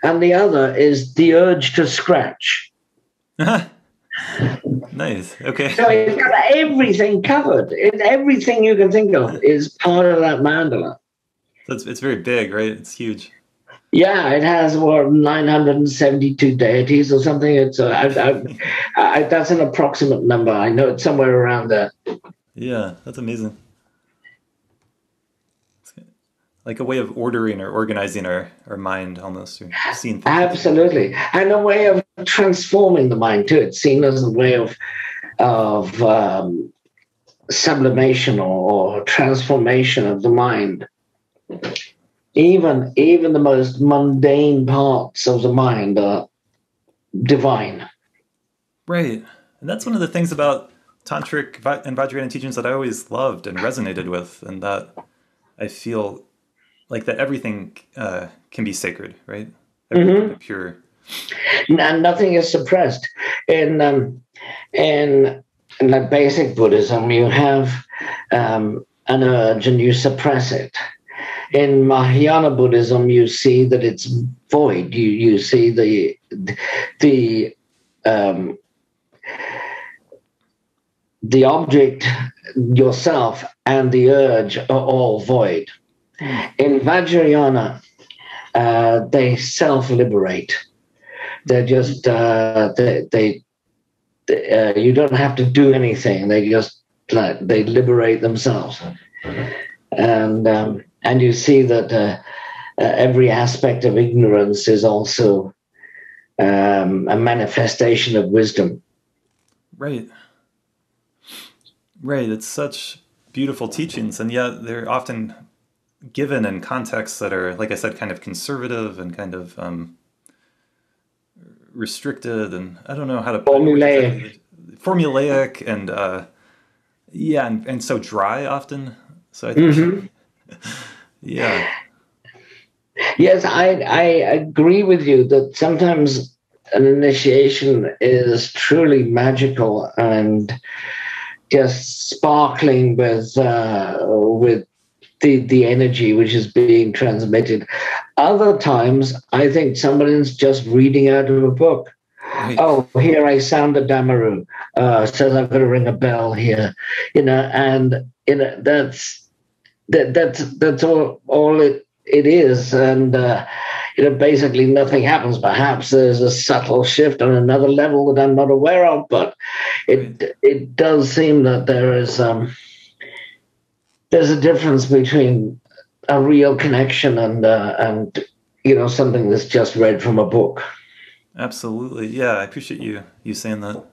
and the other is the urge to scratch. Nice. Okay. So it's got everything covered. Everything you can think of is part of that mandala. So it's very big, right? It's huge. Yeah, it has 972 deities or something. It's that's an approximate number. I know it's somewhere around there. Yeah, that's amazing. Like a way of ordering or organizing our mind, almost, or seeing things. Absolutely. And a way of transforming the mind too. It's seen as a way of sublimation or transformation of the mind. Even the most mundane parts of the mind are divine. Right. And that's one of the things about Tantric and Vajrayana teachings that I always loved and resonated with, and that I feel like that everything can be sacred, right? Everything can be pure. And nothing is suppressed. In like basic Buddhism, you have an urge and you suppress it. In Mahayana Buddhism, you see that it's void. You see the object, yourself, and the urge are all void. In Vajrayana, they self-liberate. They're just you don't have to do anything. They just they liberate themselves, and you see that every aspect of ignorance is also a manifestation of wisdom. Right. Right. It's such beautiful teachings, and yet they're often given in contexts that are, like I said, kind of conservative and kind of restricted, and I don't know how to put formulaic. Formulaic and and so dry often. So I think, yeah. Yes, I agree with you that sometimes an initiation is truly magical and just sparkling with the energy which is being transmitted. Other times, I think somebody's just reading out of a book. Right. Oh, here I sound a damaru. Says I've got to ring a bell here, and that's all it is, and basically nothing happens. Perhaps there's a subtle shift on another level that I'm not aware of, but it does seem that there's a difference between a real connection and something that's just read from a book. Absolutely. Yeah, I appreciate you saying that.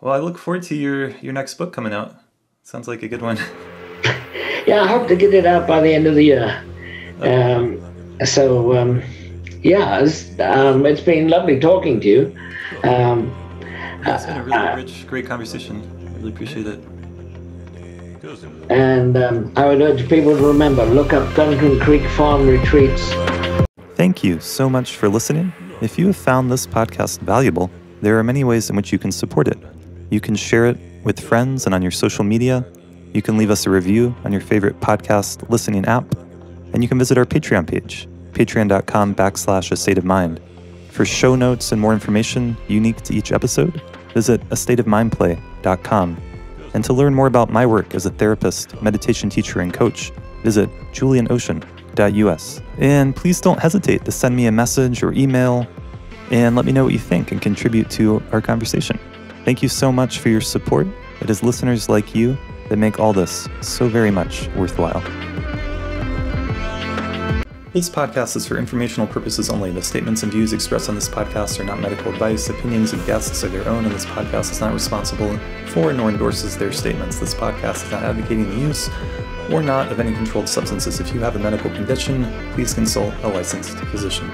Well, I look forward to your next book coming out. Sounds like a good one. Yeah, I hope to get it out by the end of the year. Okay. It's been lovely talking to you. It's been a really rich, great conversation. I really appreciate it. And I would urge people to remember, look up Duncan Creek Farm Retreats. Thank you so much for listening. If you have found this podcast valuable, there are many ways in which you can support it. You can share it with friends and on your social media. You can leave us a review on your favorite podcast listening app. And you can visit our Patreon page, patreon.com/astateofmind. For show notes and more information unique to each episode, visit astateofmindplay.com. And to learn more about my work as a therapist, meditation teacher, and coach, visit julianocean.us. And please don't hesitate to send me a message or email and let me know what you think and contribute to our conversation. Thank you so much for your support. It is listeners like you that make all this so very much worthwhile. This podcast is for informational purposes only. The statements and views expressed on this podcast are not medical advice. Opinions of guests are their own, and this podcast is not responsible for nor endorses their statements. This podcast is not advocating the use or not of any controlled substances. If you have a medical condition, please consult a licensed physician.